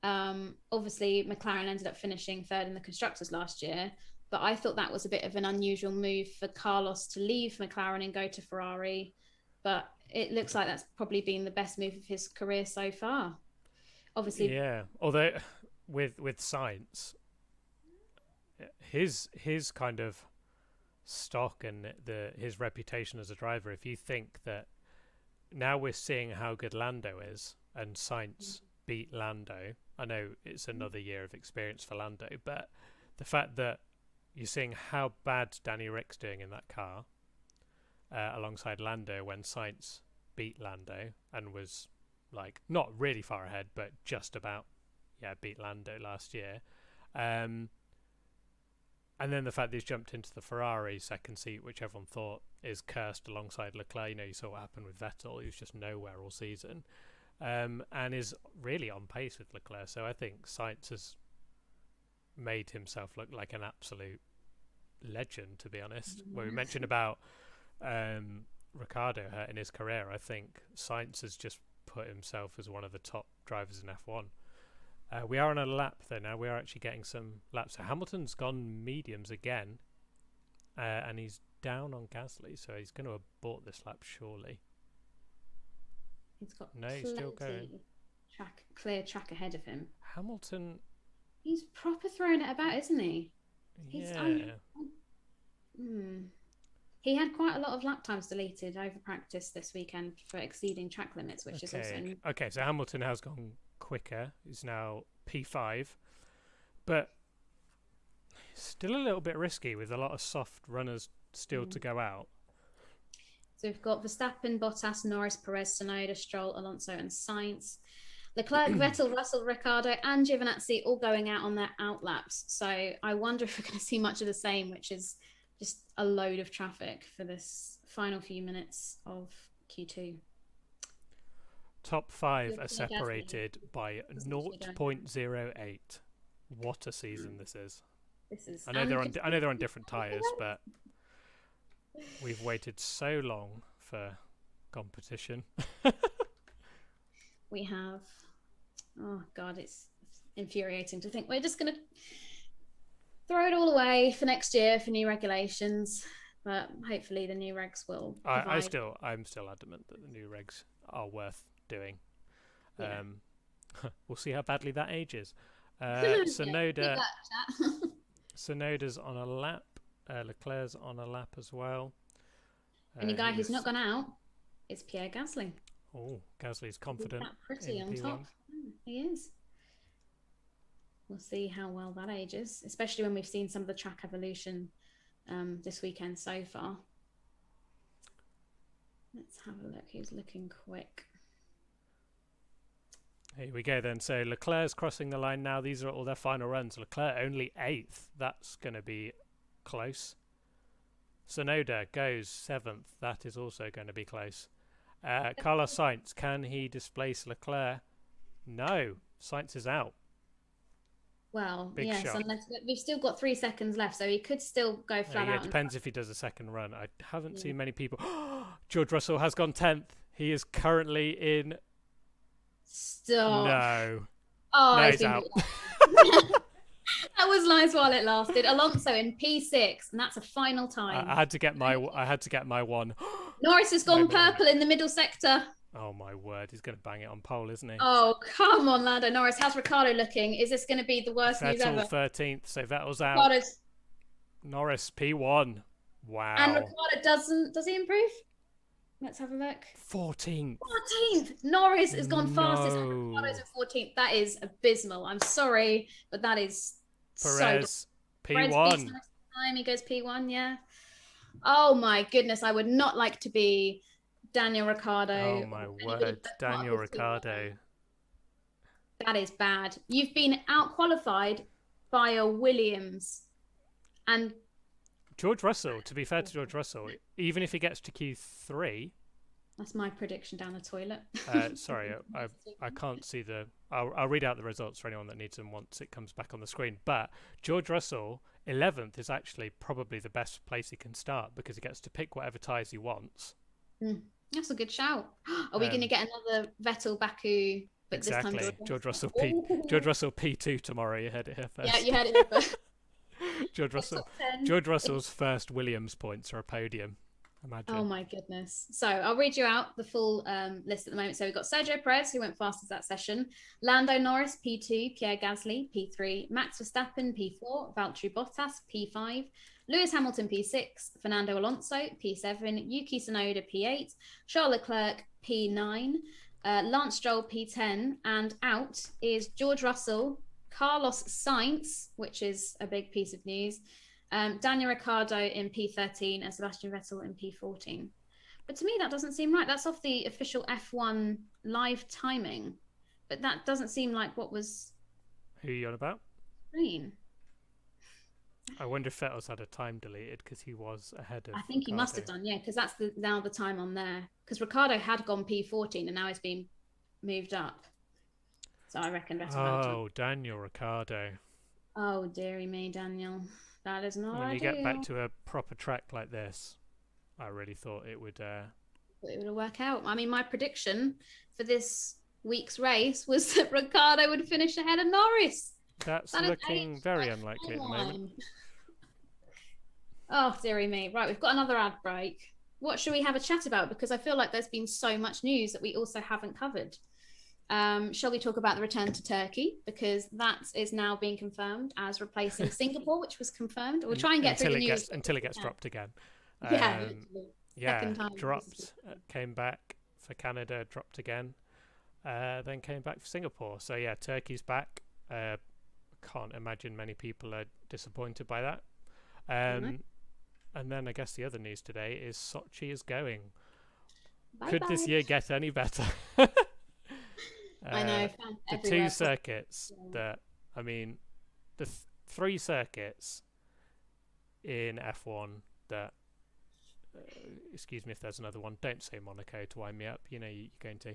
Obviously, McLaren ended up finishing third in the constructors last year, but I thought that was a bit of an unusual move for Carlos to leave McLaren and go to Ferrari. But it looks like that's probably been the best move of his career so far. Obviously, yeah. Although with Sainz, his kind of stock and his reputation as a driver. If you think that now we're seeing how good Lando is, and Sainz beat Lando. I know it's another year of experience for Lando, but the fact that you're seeing how bad Danny Rick's doing in that car alongside Lando when Sainz beat Lando and was like not really far ahead, but just about beat Lando last year. And then the fact that he's jumped into the Ferrari second seat, which everyone thought is cursed alongside Leclerc. You know, you saw what happened with Vettel. He was just nowhere all season. And is really on pace with Leclerc. So I think Sainz has made himself look like an absolute legend, to be honest. Where we mentioned about Ricciardo in his career, I think Sainz has just put himself as one of the top drivers in F1. We are on a lap though now. We are actually getting some laps. So Hamilton's gone mediums again, and he's down on Gasly, so he's going to abort this lap surely. He's got he's still going. Clear track ahead of him. Hamilton. He's proper throwing it about, isn't he? He had quite a lot of lap times deleted over practice this weekend for exceeding track limits, which is also okay. So Hamilton has gone quicker. He's now P5, but still a little bit risky with a lot of soft runners still to go out. So we've got Verstappen, Bottas, Norris, Perez, Tsunoda, Stroll, Alonso and Sainz. Leclerc, Vettel, Russell, Ricciardo and Giovinazzi all going out on their outlaps. So I wonder if we're going to see much of the same, which is just a load of traffic for this final few minutes of Q2. Top 5 are separated by 0.08. What a season this is! I know they're on different tyres, but we've waited so long for competition. We have. Oh God, it's infuriating to think we're just going to throw it all away for next year for new regulations. But hopefully the new regs will. I'm still adamant that the new regs are worth doing. Yeah. We'll see how badly that ages. Tsunoda's on a lap. Leclerc's on a lap as well. And the guy who's not gone out is Pierre Gasly. Oh, Gasly's confident. Pretty on top. He is. We'll see how well that ages, especially when we've seen some of the track evolution this weekend so far. Let's have a look who's looking quick. Here we go then. So Leclerc's crossing the line now. These are all their final runs. Leclerc only 8th. That's going to be close. Tsunoda goes 7th. That is also going to be close. Carlos Sainz, can he displace Leclerc? No. Sainz is out. Well, Big yes, shot. Unless we've still got 3 seconds left, so he could still go flat out. It depends if he does a second run. I haven't seen many people. George Russell has gone 10th. He is currently in. Stop. No. Oh, no, he's out. That was nice while it lasted. Alonso in P6, and that's a final time. I had to get my one. Norris has gone purple in the middle sector. Oh my word, he's going to bang it on pole, isn't he? Oh, come on, Lando Norris. How's Ricciardo looking? Is this going to be the worst news ever? Vettel 13th, so Vettel's out. Ricciardo's... Norris P1. Wow. And Ricciardo does he improve? Let's have a look. 14th. Norris has gone fastest. And Ricciardo's at 14th. That is abysmal. I'm sorry, but that is Perez so... P1. time he goes P1, yeah. Oh my goodness, I would not like to be Daniel Ricciardo. Oh my word, Daniel Ricciardo. That is bad. You've been out qualified by a Williams. And George Russell, to be fair to George Russell, even if he gets to Q3, that's my prediction down the toilet. Sorry, I can't see the. I'll read out the results for anyone that needs them once it comes back on the screen. But George Russell, 11th, is actually probably the best place he can start because he gets to pick whatever tyres he wants. That's a good shout. Are we going to get another Vettel Baku? But exactly. This time George Russell P2 tomorrow. You heard it here first. Yeah, you heard it here first. George Russell's first Williams points are a podium. Imagine. Oh my goodness. So I'll read you out the full list at the moment. So we've got Sergio Perez, who went fastest that session, Lando Norris P2, Pierre Gasly P3, Max Verstappen P4, Valtteri Bottas P5, Lewis Hamilton P6, Fernando Alonso P7, Yuki Tsunoda P8, Charles Leclerc P9, Lance Stroll P10, and out is George Russell, Carlos Sainz, which is a big piece of news, Daniel Ricciardo in P13 and Sebastian Vettel in P14. But to me, that doesn't seem right. That's off the official F1 live timing. But that doesn't seem like what was... Who are you on about? Green. I wonder if Vettel's had a time deleted because he was ahead of I think Ricciardo. He must have done, yeah, because that's now the time on there. Because Ricciardo had gone P14 and now he's been moved up. So I reckon Vettel. Oh, Daniel Ricciardo. Oh, dearie me, Daniel. That is not When ideal. you get back to a proper track like this, I really thought it would... It would work out. I mean, my prediction for this week's race was that Ricciardo would finish ahead of Norris. That's looking very unlikely at the moment. Oh, dearie me. Right, we've got another ad break. What should we have a chat about? Because I feel like there's been so much news that we also haven't covered. Shall we talk about the return to Turkey? Because that is now being confirmed as replacing Singapore, which was confirmed. We'll try and get through the news. Until it gets dropped again. Yeah, dropped, came back for Canada, dropped again, then came back for Singapore. So yeah, Turkey's back. Can't imagine many people are disappointed by that. And then I guess the other news today is Sochi is going. Could this year get any better? I know. The two circuits that, I mean, the three circuits in F1 that, excuse me if there's another one, don't say Monaco to wind me up, you know you're going to.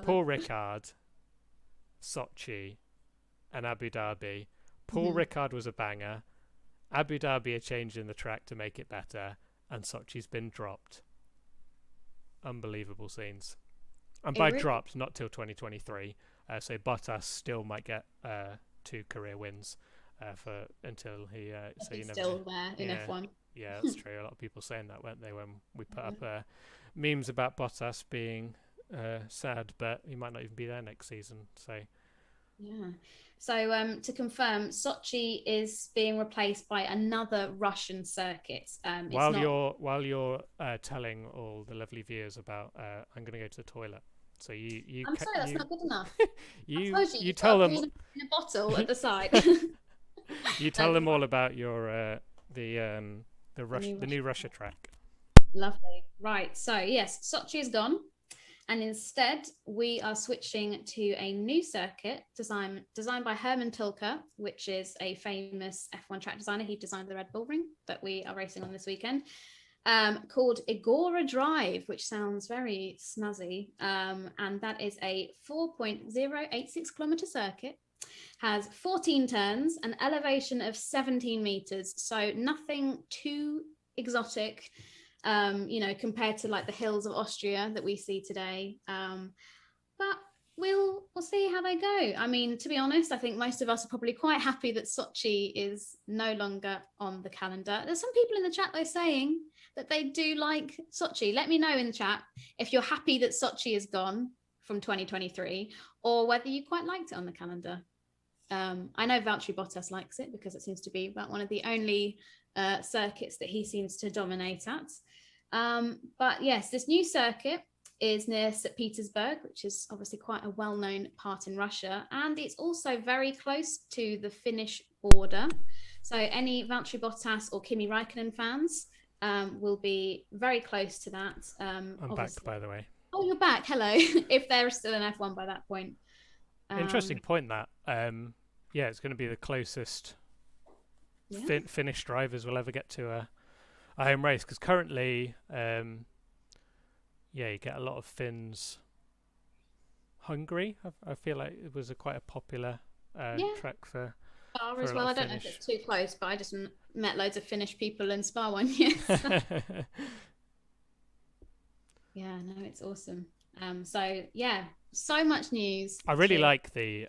Paul Ricard, Sochi, and Abu Dhabi. Paul Ricard was a banger. Abu Dhabi are changing the track to make it better, and Sochi's been dropped. Unbelievable scenes. And by dropped, not till 2023. So Bottas still might get 2 career wins until he. So you never still there in F1. Yeah, that's true. A lot of people saying that, weren't they, when we put up memes about Bottas being sad, but he might not even be there next season. So. Yeah. So to confirm, Sochi is being replaced by another Russian circuit. While you're telling all the lovely viewers about, I'm going to go to the toilet. So you. I'm sorry, that's not good enough. you tell them in a bottle at the side. You tell them all about your the new Russia track. Lovely. Right. So yes, Sochi is gone. And instead, we are switching to a new circuit designed by Herman Tilke, which is a famous F1 track designer. He designed the Red Bull Ring that we are racing on this weekend, called Agora Drive, which sounds very snazzy. And that is a 4.086 kilometer circuit, has 14 turns, an elevation of 17 meters. So nothing too exotic. Compared to like the hills of Austria that we see today. But we'll see how they go. I mean, to be honest, I think most of us are probably quite happy that Sochi is no longer on the calendar. There's some people in the chat though saying that they do like Sochi. Let me know in the chat if you're happy that Sochi is gone from 2023 or whether you quite liked it on the calendar. I know Valtteri Bottas likes it because it seems to be about one of the only circuits that he seems to dominate at. But yes, this new circuit is near St. Petersburg, which is obviously quite a well-known part in Russia, and it's also very close to the Finnish border. So any Valtteri Bottas or Kimi Räikkönen fans will be very close to that. I'm obviously. back, by the way. Oh, you're back. Hello. If they're still in F1 by that point. Interesting point that. Yeah, it's going to be the closest Finnish drivers will ever get to a home race, because currently, you get a lot of Finns. Hungary, I feel like it was quite a popular track for Spa as well. I don't know if it's too close, but I just met loads of Finnish people in Spa one year. Yeah, no, it's awesome. So yeah, so much news. I really like the.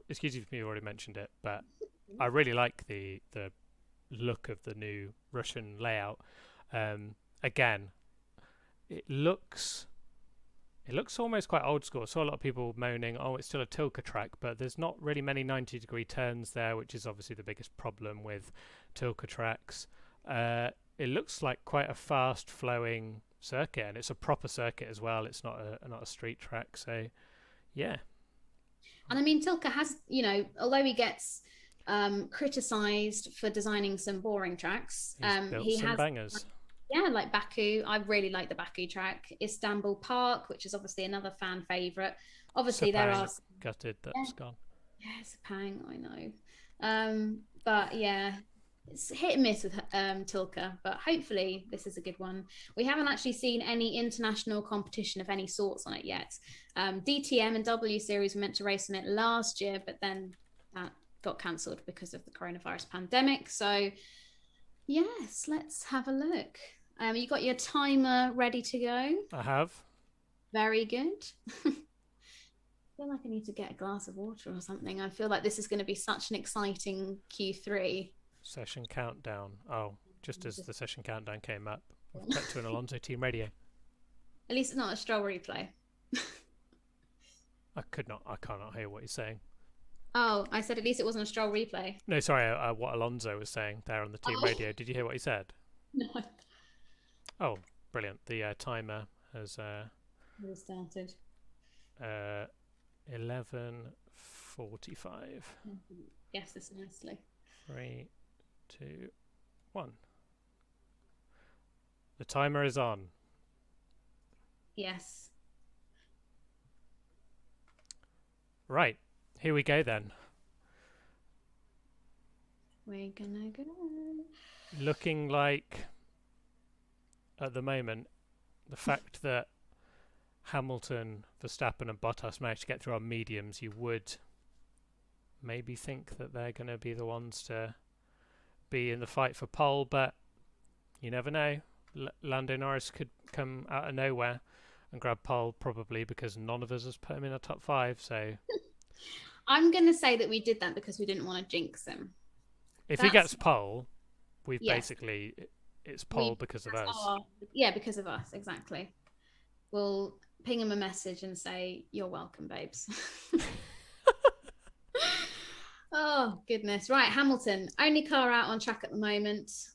Excuse me if you already mentioned it, but I really like the look of the new Russian layout. Again, it looks almost quite old school. I saw a lot of people moaning, "Oh, it's still a Tilke track," but there's not really many 90-degree turns there, which is obviously the biggest problem with Tilke tracks. It looks like quite a fast-flowing circuit, and it's a proper circuit as well. It's not a street track, so yeah. And I mean, Tilke has, although he gets criticized for designing some boring tracks, he has bangers. Yeah, like Baku. I really like the Baku track. Istanbul Park, which is obviously another fan favorite. Obviously, there are gutted that's gone. Yeah, Sepang, I know. But yeah, it's hit and miss with Tilke, but hopefully this is a good one. We haven't actually seen any international competition of any sorts on it yet. DTM and W Series were meant to race on it last year, but then that got cancelled because of the coronavirus pandemic. So yes, let's have a look. You got your timer ready to go? I have. Very good. I feel like I need to get a glass of water or something. I feel like this is going to be such an exciting Q3. Session countdown. Oh, just as the session countdown came up, we've cut to an Alonso team radio. At least it's not a Stroll replay. I cannot hear what he's saying. Oh, I said at least it wasn't a Stroll replay. No, sorry, what Alonso was saying there on the team radio. Did you hear what he said? No. Oh, brilliant. The timer has started. 11:45. Guess this nicely. 3, 2, 1. The timer is on. Yes. Right. Here we go then. We're gonna go. Looking like, at the moment, the fact that Hamilton, Verstappen and Bottas managed to get through on mediums, you would maybe think that they're going to be the ones to be in the fight for pole, but you never know. Lando Norris could come out of nowhere and grab pole, probably because none of us has put him in a top 5, so... I'm going to say that we did that because we didn't want to jinx him. If he gets pole, we've basically... It's pole because of us. Yeah, because of us, exactly. We'll ping him a message and say, "You're welcome, babes." Oh, goodness. Right, Hamilton. Only car out on track at the moment.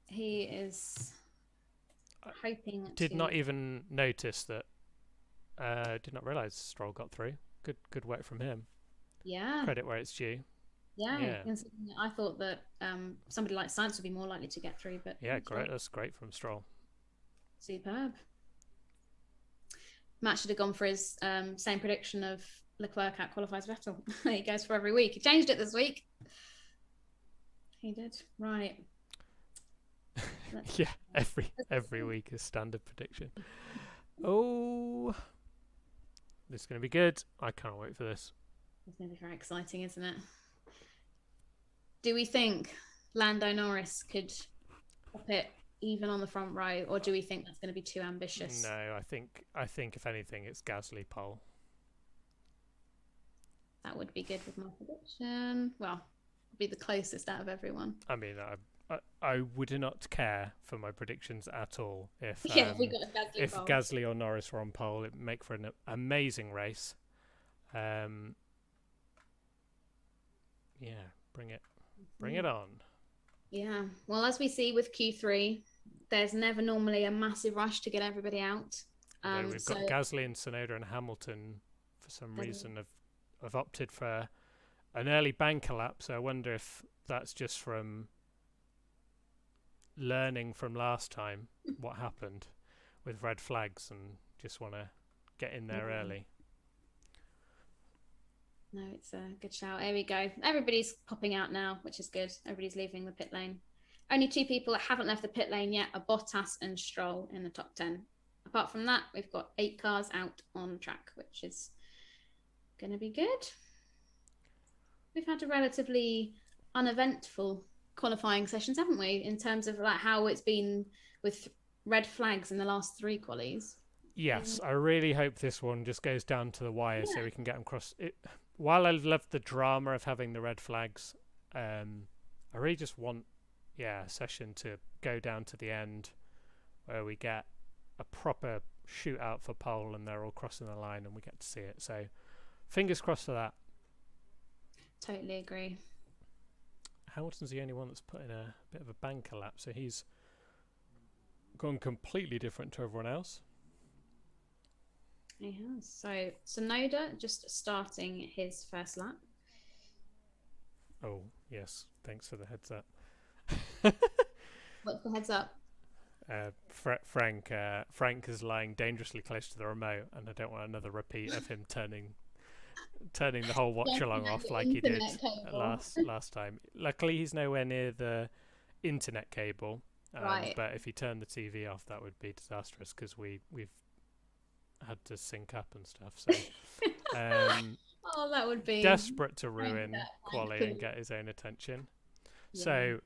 He is hoping Did not even notice that. Did not realise Stroll got through. Good work from him. Yeah. Credit where it's due. Yeah. I thought that somebody like Sainz would be more likely to get through, but yeah, great. That's great from Stroll. Superb. Matt should have gone for his same prediction of Leclerc out qualifies Vettel. He goes for every week. He changed it this week. He did. Right. Yeah, every week is standard prediction. Oh, this is going to be good. I can't wait for this. It's going to be very exciting, isn't it? Do we think Lando Norris could pop it even on the front row, or do we think that's going to be too ambitious? No, I think if anything, it's Gasly pole. That would be good with my prediction. Well, be the closest out of everyone. I mean, I would not care for my predictions at all if if we got a Gasly if pole. Gasly or Norris were on pole. It would make for an amazing race. Yeah, bring it on. Yeah. Well, as we see with Q3, there's never normally a massive rush to get everybody out. Although we've got Gasly and Tsunoda and Hamilton, for some reason, have opted for an early banker lap. So I wonder if that's just from learning from last time what happened with red flags and just want to get in there early. No, it's a good shout. Here we go. Everybody's popping out now, which is good. Everybody's leaving the pit lane. Only 2 people that haven't left the pit lane yet are Bottas and Stroll in the top 10. Apart from that, we've got 8 cars out on track, which is going to be good. We've had a relatively uneventful qualifying sessions, haven't we, in terms of like how it's been with red flags in the last 3 qualies. Yes, I really hope this one just goes down to the wire so we can get them across. While I love the drama of having the red flags, I really just want a session to go down to the end where we get a proper shootout for pole and they're all crossing the line and we get to see it. So fingers crossed for that. Totally agree. Hamilton's the only one that's put in a bit of a banker lap, so he's gone completely different to everyone else. He has. So Tsunoda just starting his first lap. Oh, yes. Thanks for the heads up. What's the heads up? Frank is lying dangerously close to the remote, and I don't want another repeat of him turning the whole Watchalong off like he did last time. Luckily, he's nowhere near the internet cable. Right. But if he turned the TV off, that would be disastrous because we've had to sync up and stuff. So, oh, that would be desperate to ruin quali and get his own attention. Yeah. So,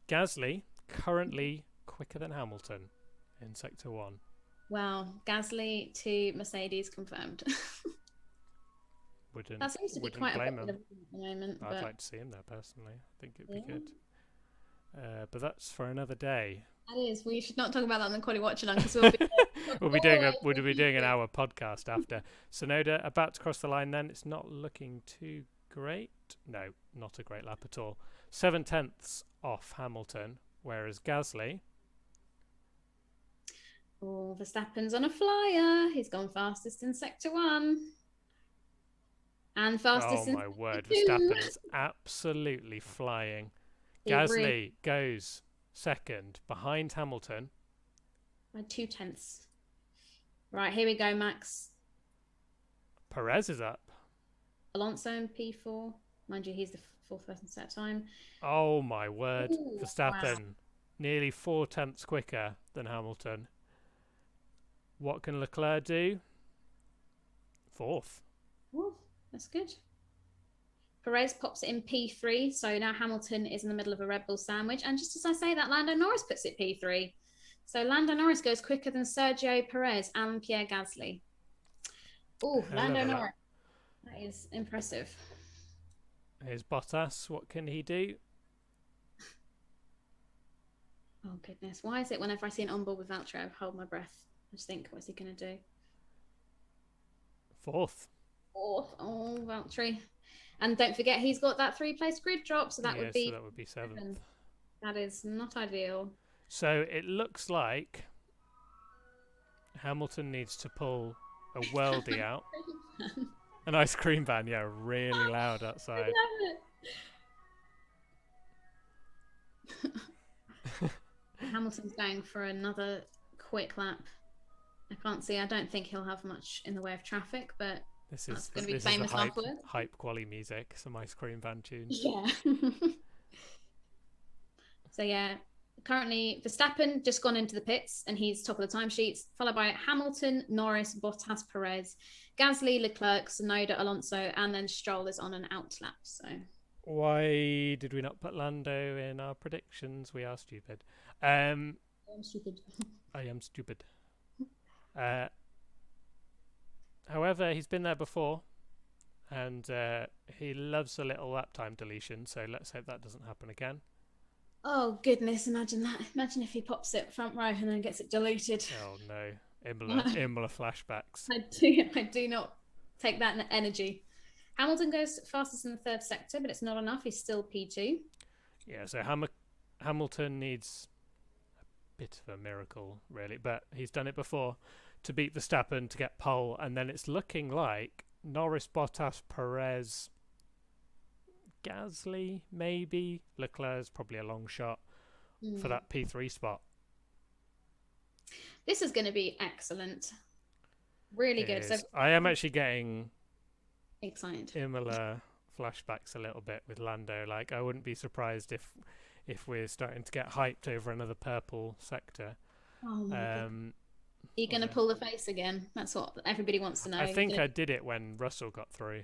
Gasly currently quicker than Hamilton in Sector 1. Wow, Gasly to Mercedes confirmed. That seems to be quite a popular at the moment. I'd like to see him there personally. I think it'd be good. But that's for another day. That is. We should not talk about that on the Quali Watchalong because we'll be doing an hour podcast after. Tsunoda about to cross the line. Then it's not looking too great. No, not a great lap at all. 7/10 off Hamilton, whereas Gasly. Oh, Verstappen's on a flyer. He's gone fastest in Sector 1. And fastest in my word, Verstappen is absolutely flying. Gasly goes second behind Hamilton. By 0.2. Right, here we go, Max. Perez is up. Alonso in P4. Mind you, he's the 4th person set time. Oh my word. Ooh, Verstappen nearly 0.4 quicker than Hamilton. What can Leclerc do? 4th. Ooh, that's good. Perez pops it in P3, so now Hamilton is in the middle of a Red Bull sandwich. And just as I say that, Lando Norris puts it P3. So Lando Norris goes quicker than Sergio Perez and Pierre Gasly. Oh, Lando Norris. That is impressive. Here's Bottas. What can he do? Oh, goodness. Why is it whenever I see an onboard with Valtteri, I hold my breath? I just think, what's he going to do? 4th. Oh, Valtteri. And don't forget, he's got that 3-place grid drop, so that would be 7th. That is not ideal. So it looks like Hamilton needs to pull a worldie out. An ice cream van, really loud outside. I love it. Hamilton's going for another quick lap. I don't think he'll have much in the way of traffic, but this is going to be famous afterwards. Hype quali music, some ice cream van tunes. Yeah. So currently Verstappen just gone into the pits and he's top of the timesheets, followed by Hamilton, Norris, Bottas, Perez, Gasly, Leclerc, Tsunoda, Alonso, and then Stroll is on an out lap. So why did we not put Lando in our predictions? We are stupid. I'm stupid. I am stupid. However, he's been there before, and he loves a little lap time deletion, so let's hope that doesn't happen again. Oh, goodness, imagine that. Imagine if he pops it front row and then gets it deleted. Oh, no. Imola flashbacks. I do not take that energy. Hamilton goes fastest in the 3rd sector, but it's not enough. He's still P2. Yeah, so Hamilton needs bit of a miracle, really, but he's done it before to beat Verstappen to get pole, and then it's looking like Norris, Bottas, Perez, Gasly, maybe. Leclerc's probably a long shot for that P3 spot. This is going to be excellent. Really good. So I am actually getting excited. Imola flashbacks a little bit with Lando. Like, I wouldn't be surprised if we're starting to get hyped over another purple sector. Oh my God. Are you going to pull the face again? That's what everybody wants to know. I think I did it when Russell got through.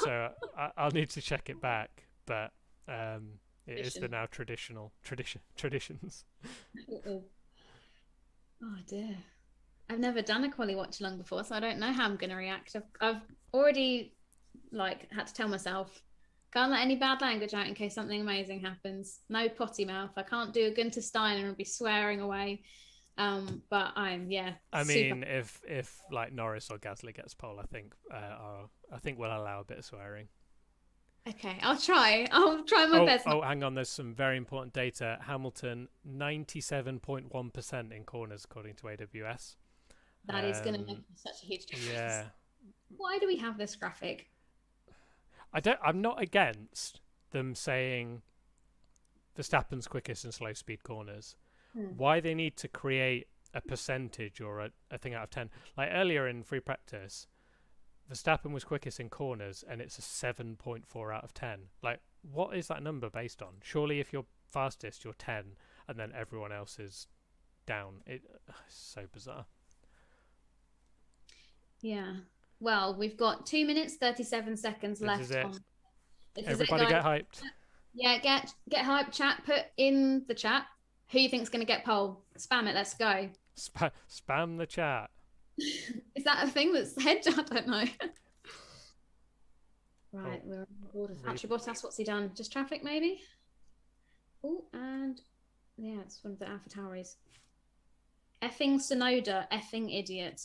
So I'll need to check it back. But it is the now traditions. Oh dear. I've never done a quali watch along before, so I don't know how I'm going to react. I've already had to tell myself, can't let any bad language out in case something amazing happens. No potty mouth. I can't do a Gunter Steiner and be swearing away. But I'm I mean, if like Norris or Gasly gets pole, I think we'll allow a bit of swearing. Okay, I'll try my best. Oh, hang on. There's some very important data. Hamilton, 97.1% in corners, according to AWS. That is going to make such a huge difference. Yeah. Why do we have this graphic? I'm not against them saying Verstappen's quickest in slow speed corners. Why they need to create a percentage or a thing out of 10. Like earlier in free practice, Verstappen was quickest in corners and it's a 7.4 out of 10. Like, what is that number based on? Surely if you're fastest, you're 10 and then everyone else is down. It's so bizarre. Yeah. Well, we've got 2 minutes, 37 seconds left. This is it. Everybody get hyped. Yeah, get hyped, chat. Put in the chat who you think's going to get pole. Spam it. Let's go. Spam the chat. Is that a thing that's head? I don't know. Right, we're on board with Valtteri Bottas. What's he done? Just traffic, maybe? Oh, and yeah, it's one of the Alpha Tauris. Effing Sonoda, effing idiot.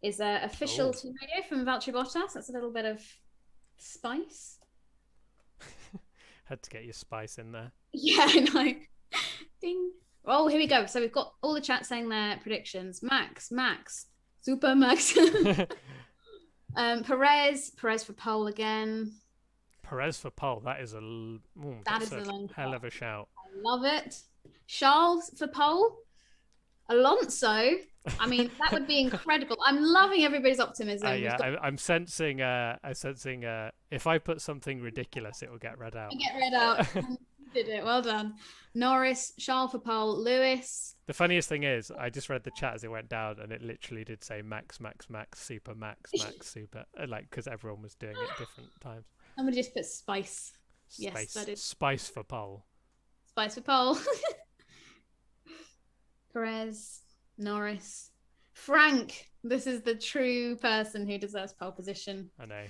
Is official team radio from Valtteri Bottas. That's a little bit of spice. Had to get your spice in there. Yeah, I know. Ding. Oh, here we go. So we've got all the chat saying their predictions. Max, Super Max. Perez for pole again. Perez for pole. That is a hell of a shout. I love it. Charles for pole. Alonso. I mean, that would be incredible. I'm loving everybody's optimism. I'm sensing. If I put something ridiculous, it will get read out. Get read out. You did it. Well done. Norris, Charles for pole, Lewis. The funniest thing is, I just read the chat as it went down, and it literally did say Max, Super, Max, Super, like because everyone was doing it at different times. I'm gonna just put Spice. Yes, that is Spice for pole. Spice for pole. Perez, Norris, Frank. This is the true person who deserves pole position. I know.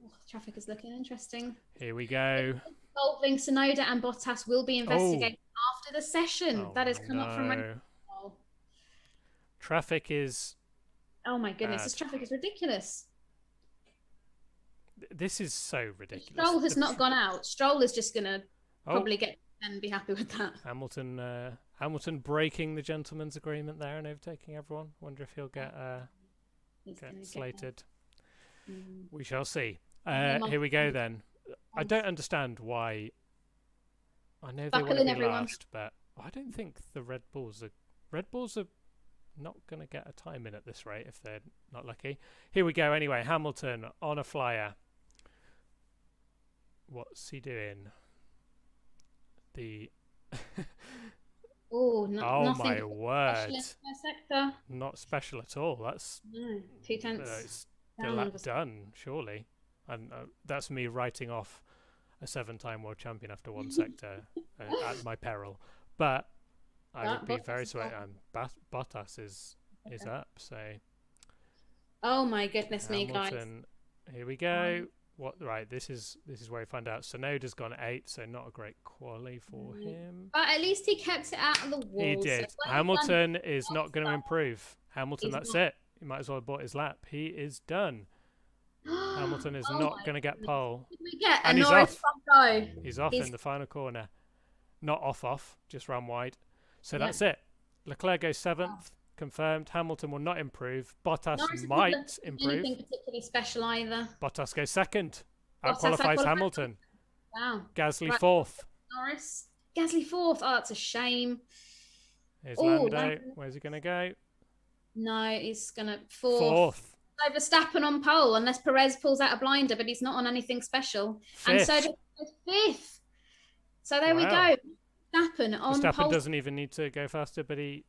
Oh, traffic is looking interesting. Here we go. Involving Sonoda and Bottas will be investigated after the session. That has come up from traffic is. Oh my goodness! This traffic is ridiculous. This is so ridiculous. Stroll has not gone out. Stroll is just gonna probably get and be happy with that. Hamilton breaking the gentleman's agreement there and overtaking everyone. Wonder if he'll get slated. We shall see. Here we go then. I don't understand why. I know they want to be last, but I don't think the Red Bulls are not going to get a time in at this rate if they're not lucky. Here we go. Anyway, Hamilton on a flyer. What's he doing? Oh my word! Not special at all. That's 2/10. It's the lap done, surely. And that's me writing off a 7-time world champion after one sector at my peril. But I would be very sweet. And Bottas is up. So. Oh my goodness me, guys! Here we go. Right, this is where we find out Sonoda's gone 8, so not a great quali for him. But at least he kept it out of the wall. He did. So Hamilton is not going to improve. Hamilton, that's it. He might as well have bought his lap. He is done. Hamilton is not going to get pole. And he's off. He's off in the final corner. Not off, just ran wide. So that's it. Leclerc goes 7th, confirmed. Hamilton will not improve. Bottas Norris might improve. Anything particularly special either. Bottas goes 2nd. Bottas Outqualifies Hamilton. Wow. Gasly Right. 4th. Norris. Gasly 4th. Oh, that's a shame. Here's Oh, Lando. Lando. Where's he going to go? No, he's going to 4th. 4th. So Verstappen on pole, unless Perez pulls out a blinder, but he's not on anything special. 5th. And so does 5th. So there we go. Verstappen on Verstappen pole. doesn't even need to go faster, but he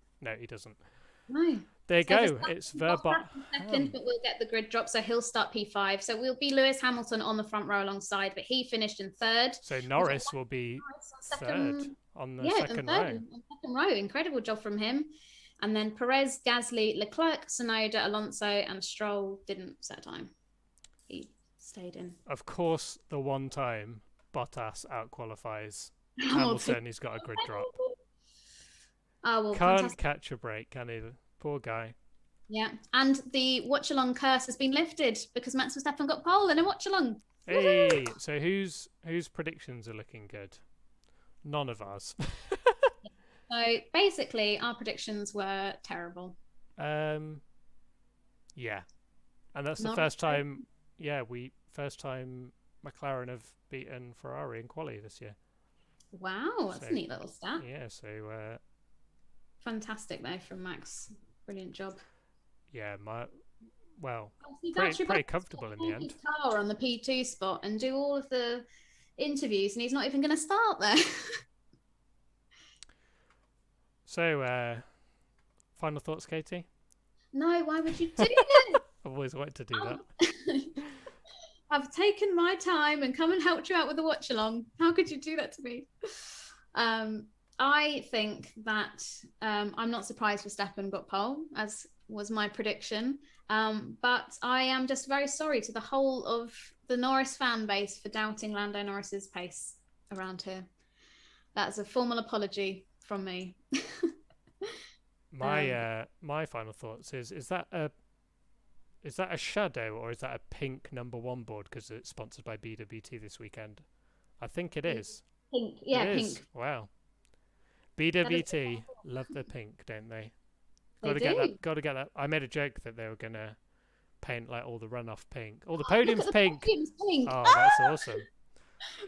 doesn't. No. There you So go. Verstappen It's got Verbot. second, but we'll get the grid drop, so he'll start P5. So we'll be Lewis Hamilton on the front row alongside, but he finished in 3rd. So Norris will be 3rd on the second row. On second row. Incredible job from him. And then Perez, Gasly, Leclerc, Tsunoda, Alonso, and Stroll didn't set time. He stayed in. Of course, the one time Bottas outqualifies Hamilton, he's got a grid drop. Oh, well, Can't fantastic. catch a break, can he? Poor guy. Yeah. And the Watchalong curse has been lifted because Max Verstappen got pole in a Watchalong. Hey, so whose predictions are looking good? None of ours. So basically, our predictions were terrible. Yeah, and that's the Not first time. Yeah, first time McLaren have beaten Ferrari in quali this year. Wow, that's So, a neat little stat. Yeah, so Fantastic though from Max. Brilliant job. yeah, Oh, pretty comfortable in the end. Car on the P2 spot and do all of the interviews, and he's not even going to start there. So, final thoughts, Katie? No, why would you do that? I've always wanted to do that. I've taken my time and come and helped you out with the watch along. How could you do that to me? I think that I'm not surprised Verstappen got pole, as was my prediction. But I am just very sorry to the whole of the Norris fan base for doubting Lando Norris's pace around here. That's a formal apology from me. My final thoughts is that a shadow or is that a pink number 1 board because it's sponsored by BWT this weekend? I think it is. Pink, yeah, It is. pink. Wow. BWT love the pink, don't they? They Got to get that. I made a joke that they were gonna paint like all the runoff pink, all the Look podium's at the pink. podium's pink. Oh, that's awesome.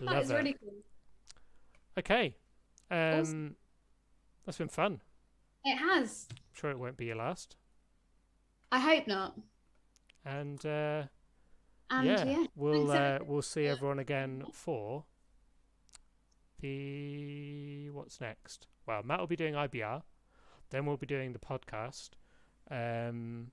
That Love is it. really cool. Okay. Awesome. That's been fun. It has. I'm sure it won't be your last. I hope not. And And yeah, thanks, we'll see everyone again for the what's next. Well, Matt will be doing IBR, then we'll be doing the podcast on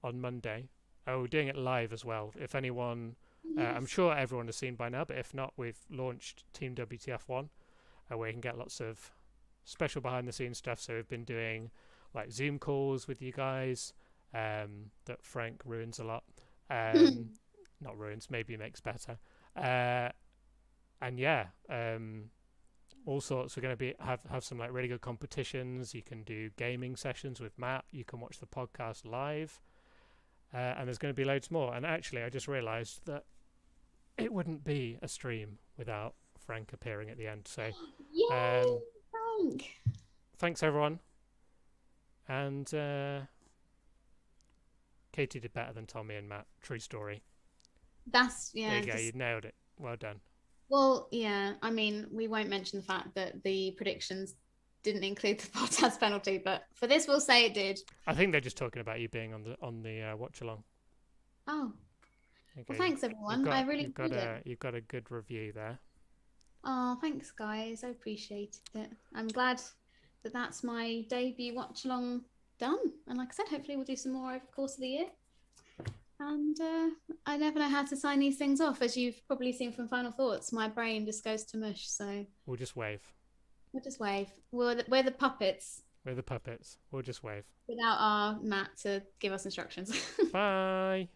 Monday. Oh, we're doing it live as well. If anyone, I'm sure everyone has seen by now, but if not, we've launched Team WTF1, where you can get lots of special behind the scenes stuff. So we've been doing like Zoom calls with you guys that Frank ruins a lot. Not ruins, maybe makes better. And yeah, all sorts. We're going to have some like really good competitions. You can do gaming sessions with Matt. You can watch the podcast live, and there's going to be loads more. And actually, I just realised that it wouldn't be a stream without Frank appearing at the end. So, Yay, Frank. thanks everyone. And Katie did better than Tommy and Matt. True story. That's There you go. You nailed it. Well done. Well, yeah. I mean, we won't mention the fact that the predictions didn't include the Bottas penalty, but for this, we'll say it did. I think they're just talking about you being on the watch along. Oh, Okay. well, thanks everyone. I really enjoyed it. You've got a good review there. Oh, thanks guys. I appreciated it. I'm glad that that's my debut watch along done. And like I said, hopefully we'll do some more over the course of the year. And I never know how to sign these things off, as you've probably seen from Final Thoughts. My brain just goes to mush, so We'll just wave. we'll just wave. We're the puppets We're the puppets. We'll just wave. without our Matt to give us instructions. Bye.